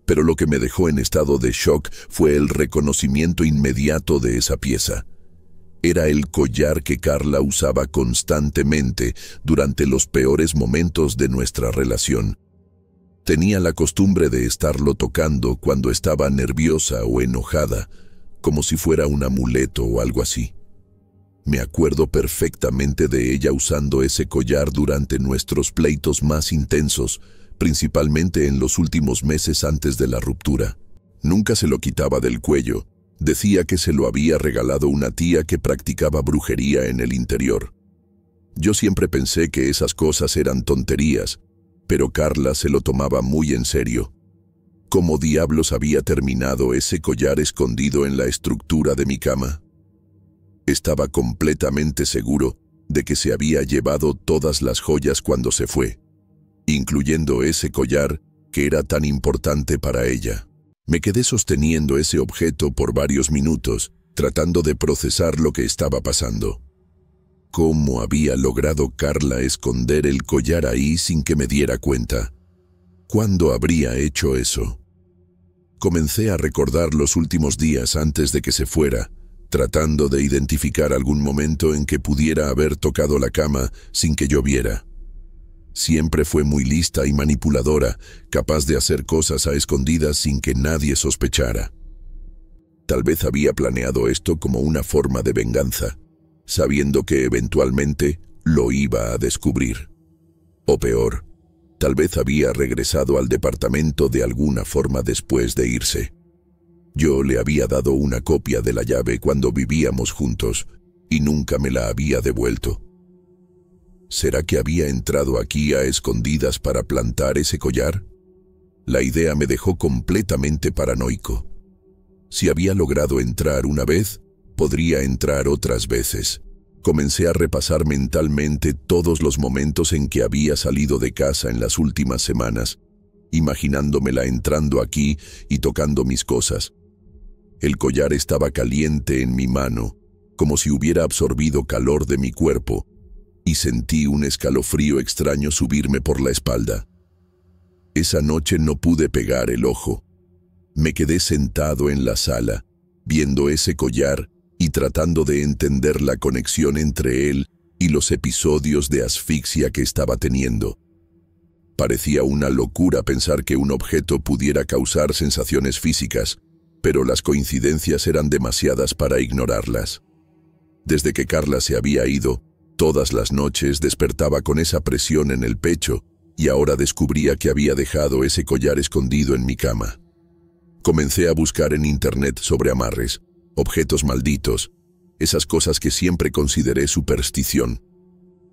Pero lo que me dejó en estado de shock fue el reconocimiento inmediato de esa pieza. Era el collar que Carla usaba constantemente durante los peores momentos de nuestra relación. Tenía la costumbre de estarlo tocando cuando estaba nerviosa o enojada, como si fuera un amuleto o algo así. Me acuerdo perfectamente de ella usando ese collar durante nuestros pleitos más intensos, principalmente en los últimos meses antes de la ruptura. Nunca se lo quitaba del cuello. Decía que se lo había regalado una tía que practicaba brujería en el interior. Yo siempre pensé que esas cosas eran tonterías, pero Carla se lo tomaba muy en serio. ¿Cómo diablos había terminado ese collar escondido en la estructura de mi cama? Estaba completamente seguro de que se había llevado todas las joyas cuando se fue, incluyendo ese collar que era tan importante para ella. Me quedé sosteniendo ese objeto por varios minutos, tratando de procesar lo que estaba pasando. ¿Cómo había logrado Carla esconder el collar ahí sin que me diera cuenta? ¿Cuándo habría hecho eso? Comencé a recordar los últimos días antes de que se fuera, tratando de identificar algún momento en que pudiera haber tocado la cama sin que yo viera. Siempre fue muy lista y manipuladora, capaz de hacer cosas a escondidas sin que nadie sospechara. Tal vez había planeado esto como una forma de venganza, sabiendo que eventualmente lo iba a descubrir. O peor, tal vez había regresado al departamento de alguna forma después de irse. Yo le había dado una copia de la llave cuando vivíamos juntos y nunca me la había devuelto. ¿Será que había entrado aquí a escondidas para plantar ese collar? La idea me dejó completamente paranoico. Si había logrado entrar una vez, podría entrar otras veces. Comencé a repasar mentalmente todos los momentos en que había salido de casa en las últimas semanas, imaginándomela entrando aquí y tocando mis cosas. El collar estaba caliente en mi mano, como si hubiera absorbido calor de mi cuerpo, y sentí un escalofrío extraño subirme por la espalda. Esa noche no pude pegar el ojo. Me quedé sentado en la sala, viendo ese collar y tratando de entender la conexión entre él y los episodios de asfixia que estaba teniendo. Parecía una locura pensar que un objeto pudiera causar sensaciones físicas, pero las coincidencias eran demasiadas para ignorarlas. Desde que Carla se había ido, todas las noches despertaba con esa presión en el pecho y ahora descubría que había dejado ese collar escondido en mi cama. Comencé a buscar en internet sobre amarres, objetos malditos, esas cosas que siempre consideré superstición.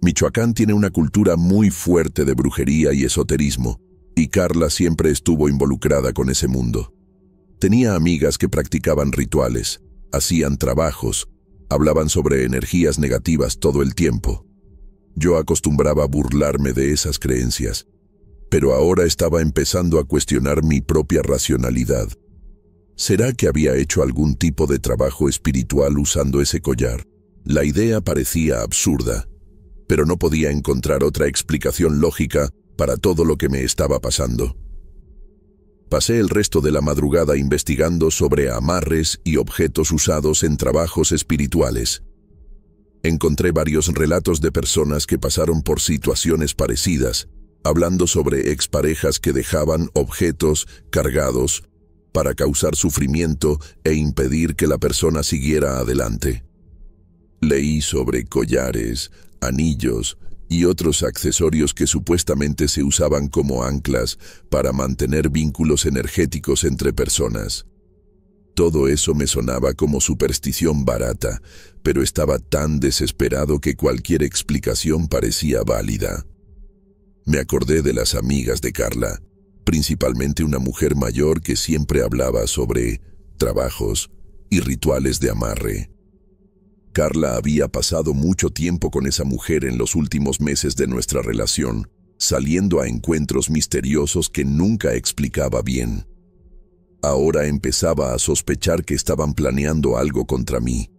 Michoacán tiene una cultura muy fuerte de brujería y esoterismo, y Carla siempre estuvo involucrada con ese mundo. Tenía amigas que practicaban rituales, hacían trabajos, hablaban sobre energías negativas todo el tiempo. Yo acostumbraba a burlarme de esas creencias, pero ahora estaba empezando a cuestionar mi propia racionalidad. ¿Será que había hecho algún tipo de trabajo espiritual usando ese collar? La idea parecía absurda, pero no podía encontrar otra explicación lógica para todo lo que me estaba pasando. Pasé el resto de la madrugada investigando sobre amarres y objetos usados en trabajos espirituales. Encontré varios relatos de personas que pasaron por situaciones parecidas, hablando sobre exparejas que dejaban objetos cargados para causar sufrimiento e impedir que la persona siguiera adelante. Leí sobre collares, anillos y otros accesorios que supuestamente se usaban como anclas para mantener vínculos energéticos entre personas. Todo eso me sonaba como superstición barata, pero estaba tan desesperado que cualquier explicación parecía válida. Me acordé de las amigas de Carla, principalmente una mujer mayor que siempre hablaba sobre trabajos y rituales de amarre. Carla había pasado mucho tiempo con esa mujer en los últimos meses de nuestra relación, saliendo a encuentros misteriosos que nunca explicaba bien. Ahora empezaba a sospechar que estaban planeando algo contra mí.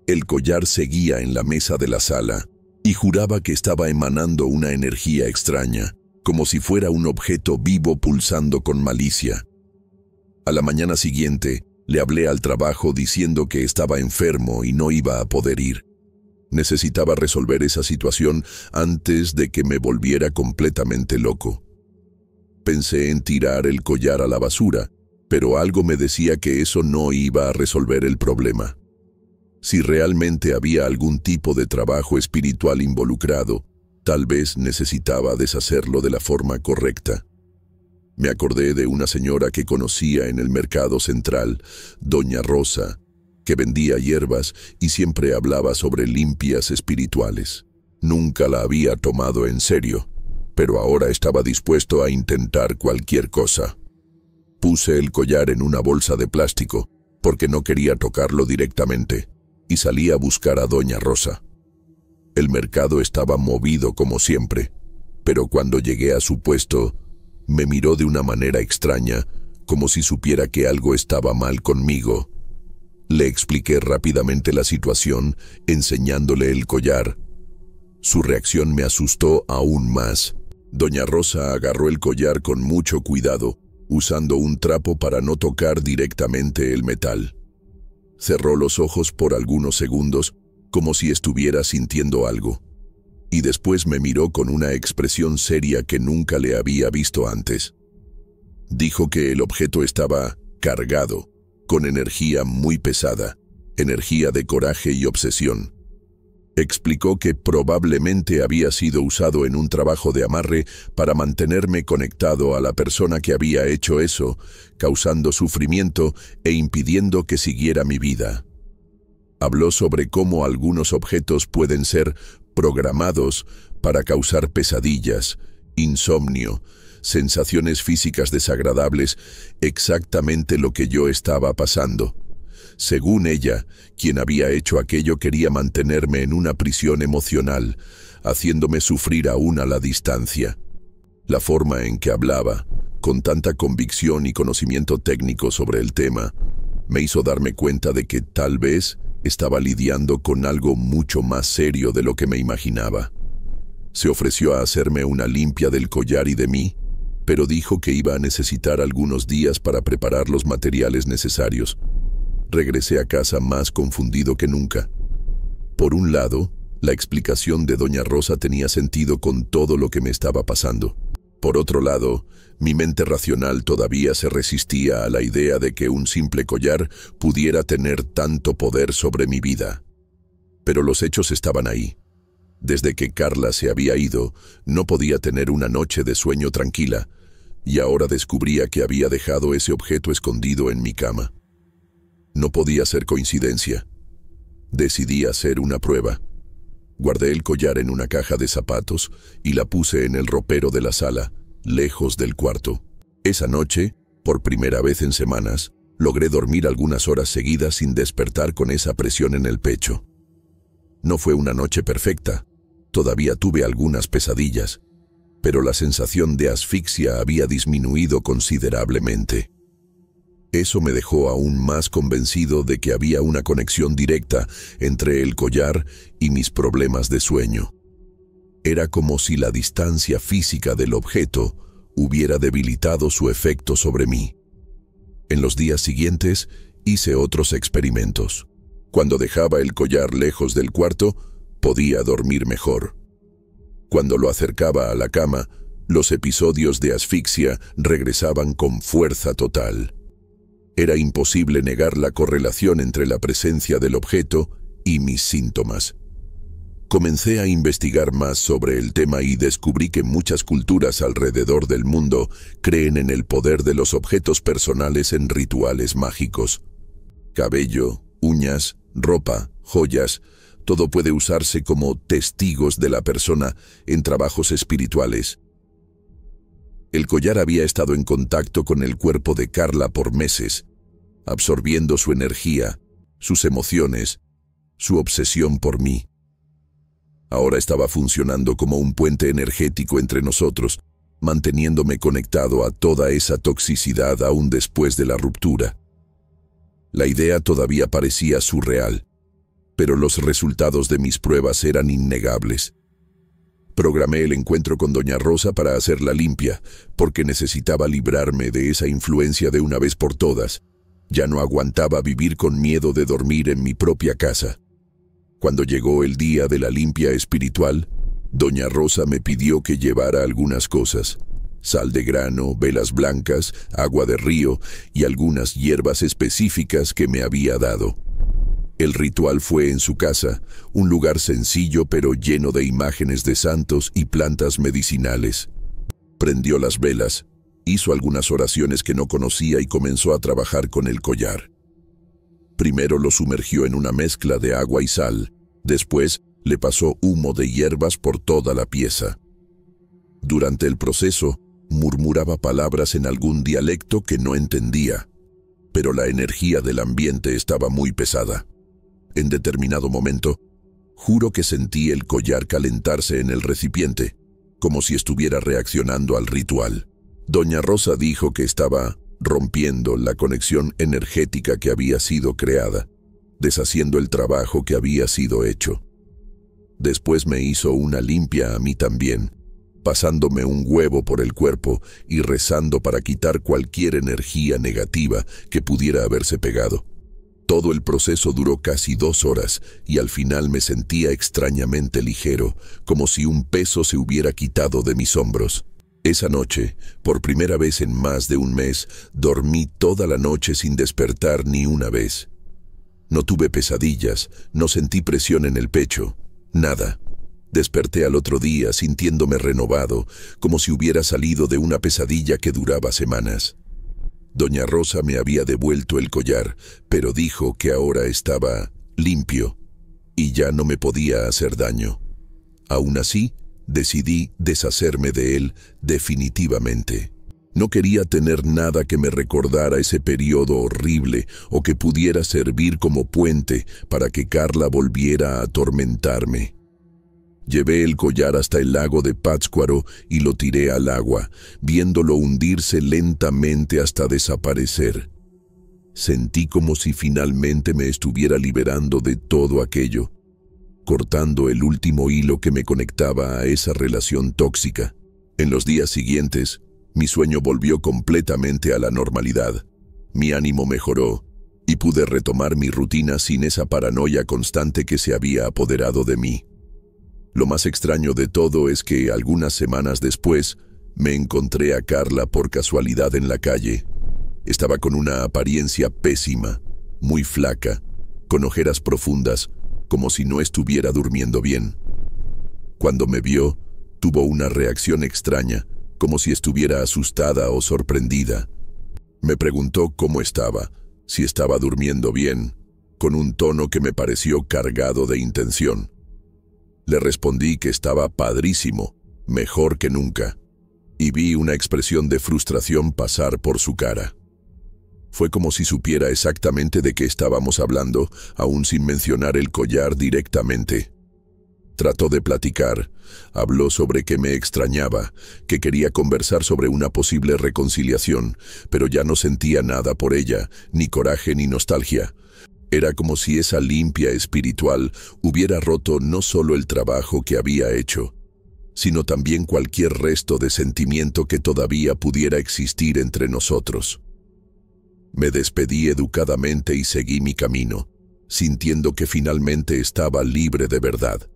El collar seguía en la mesa de la sala y juraba que estaba emanando una energía extraña, como si fuera un objeto vivo pulsando con malicia. A la mañana siguiente, le hablé al trabajo diciendo que estaba enfermo y no iba a poder ir. Necesitaba resolver esa situación antes de que me volviera completamente loco. Pensé en tirar el collar a la basura, pero algo me decía que eso no iba a resolver el problema. Si realmente había algún tipo de trabajo espiritual involucrado, tal vez necesitaba deshacerlo de la forma correcta. Me acordé de una señora que conocía en el mercado central, Doña Rosa, que vendía hierbas y siempre hablaba sobre limpias espirituales. Nunca la había tomado en serio, pero ahora estaba dispuesto a intentar cualquier cosa. Puse el collar en una bolsa de plástico, porque no quería tocarlo directamente, y salí a buscar a Doña Rosa. El mercado estaba movido como siempre, pero cuando llegué a su puesto, me miró de una manera extraña, como si supiera que algo estaba mal conmigo. Le expliqué rápidamente la situación, enseñándole el collar. Su reacción me asustó aún más. Doña Rosa agarró el collar con mucho cuidado, usando un trapo para no tocar directamente el metal. Cerró los ojos por algunos segundos, como si estuviera sintiendo algo, y después me miró con una expresión seria que nunca le había visto antes. Dijo que el objeto estaba cargado, con energía muy pesada, energía de coraje y obsesión. Explicó que probablemente había sido usado en un trabajo de amarre para mantenerme conectado a la persona que había hecho eso, causando sufrimiento e impidiendo que siguiera mi vida. Habló sobre cómo algunos objetos pueden ser programados para causar pesadillas, insomnio, sensaciones físicas desagradables, exactamente lo que yo estaba pasando. Según ella, quien había hecho aquello quería mantenerme en una prisión emocional, haciéndome sufrir aún a la distancia. La forma en que hablaba, con tanta convicción y conocimiento técnico sobre el tema, me hizo darme cuenta de que tal vez estaba lidiando con algo mucho más serio de lo que me imaginaba. Se ofreció a hacerme una limpia del collar y de mí, pero dijo que iba a necesitar algunos días para preparar los materiales necesarios. Regresé a casa más confundido que nunca. Por un lado, la explicación de Doña Rosa tenía sentido con todo lo que me estaba pasando. Por otro lado, mi mente racional todavía se resistía a la idea de que un simple collar pudiera tener tanto poder sobre mi vida. Pero los hechos estaban ahí. Desde que Carla se había ido, no podía tener una noche de sueño tranquila, y ahora descubría que había dejado ese objeto escondido en mi cama. No podía ser coincidencia. Decidí hacer una prueba. Guardé el collar en una caja de zapatos y la puse en el ropero de la sala, lejos del cuarto. Esa noche, por primera vez en semanas, logré dormir algunas horas seguidas sin despertar con esa presión en el pecho. No fue una noche perfecta. Todavía tuve algunas pesadillas, pero la sensación de asfixia había disminuido considerablemente. Eso me dejó aún más convencido de que había una conexión directa entre el collar y mis problemas de sueño. Era como si la distancia física del objeto hubiera debilitado su efecto sobre mí. En los días siguientes hice otros experimentos. Cuando dejaba el collar lejos del cuarto, podía dormir mejor. Cuando lo acercaba a la cama, los episodios de asfixia regresaban con fuerza total. Era imposible negar la correlación entre la presencia del objeto y mis síntomas. Comencé a investigar más sobre el tema y descubrí que muchas culturas alrededor del mundo creen en el poder de los objetos personales en rituales mágicos. Cabello, uñas, ropa, joyas, todo puede usarse como testigos de la persona en trabajos espirituales. El collar había estado en contacto con el cuerpo de Carla por meses, absorbiendo su energía, sus emociones su obsesión por mí. Ahora estaba funcionando como un puente energético entre nosotros, manteniéndome conectado a toda esa toxicidad aún después de la ruptura. La idea todavía parecía surreal, pero los resultados de mis pruebas eran innegables. Programé el encuentro con Doña Rosa para hacerla limpia, porque necesitaba librarme de esa influencia de una vez por todas. Ya no aguantaba vivir con miedo de dormir en mi propia casa. Cuando llegó el día de la limpia espiritual, Doña Rosa me pidió que llevara algunas cosas: sal de grano, velas blancas, agua de río y algunas hierbas específicas que me había dado. El ritual fue en su casa, un lugar sencillo pero lleno de imágenes de santos y plantas medicinales. Prendió las velas, hizo algunas oraciones que no conocía y comenzó a trabajar con el collar. Primero lo sumergió en una mezcla de agua y sal, después le pasó humo de hierbas por toda la pieza. Durante el proceso, murmuraba palabras en algún dialecto que no entendía, pero la energía del ambiente estaba muy pesada. En determinado momento, juro que sentí el collar calentarse en el recipiente, como si estuviera reaccionando al ritual. Doña Rosa dijo que estaba rompiendo la conexión energética que había sido creada, deshaciendo el trabajo que había sido hecho. Después me hizo una limpia a mí también, pasándome un huevo por el cuerpo y rezando para quitar cualquier energía negativa que pudiera haberse pegado. Todo el proceso duró casi 2 horas y al final me sentía extrañamente ligero, como si un peso se hubiera quitado de mis hombros. Esa noche, por primera vez en más de un mes, dormí toda la noche sin despertar ni una vez. No tuve pesadillas, no sentí presión en el pecho, nada. Desperté al otro día sintiéndome renovado, como si hubiera salido de una pesadilla que duraba semanas. Doña Rosa me había devuelto el collar, pero dijo que ahora estaba limpio y ya no me podía hacer daño. Aún así, decidí deshacerme de él definitivamente. No quería tener nada que me recordara ese periodo horrible o que pudiera servir como puente para que Carla volviera a atormentarme. Llevé el collar hasta el lago de Pátzcuaro y lo tiré al agua, viéndolo hundirse lentamente hasta desaparecer. Sentí como si finalmente me estuviera liberando de todo aquello, cortando el último hilo que me conectaba a esa relación tóxica. En los días siguientes, mi sueño volvió completamente a la normalidad. Mi ánimo mejoró y pude retomar mi rutina sin esa paranoia constante que se había apoderado de mí. Lo más extraño de todo es que algunas semanas después me encontré a Carla por casualidad en la calle. Estaba con una apariencia pésima, muy flaca, con ojeras profundas, como si no estuviera durmiendo bien. Cuando me vio, tuvo una reacción extraña, como si estuviera asustada o sorprendida. Me preguntó cómo estaba, si estaba durmiendo bien, con un tono que me pareció cargado de intención. Le respondí que estaba padrísimo, mejor que nunca, y vi una expresión de frustración pasar por su cara. Fue como si supiera exactamente de qué estábamos hablando, aún sin mencionar el collar directamente. Trató de platicar, habló sobre que me extrañaba, que quería conversar sobre una posible reconciliación, pero ya no sentía nada por ella, ni coraje ni nostalgia. Era como si esa limpia espiritual hubiera roto no solo el trabajo que había hecho, sino también cualquier resto de sentimiento que todavía pudiera existir entre nosotros. Me despedí educadamente y seguí mi camino, sintiendo que finalmente estaba libre de verdad.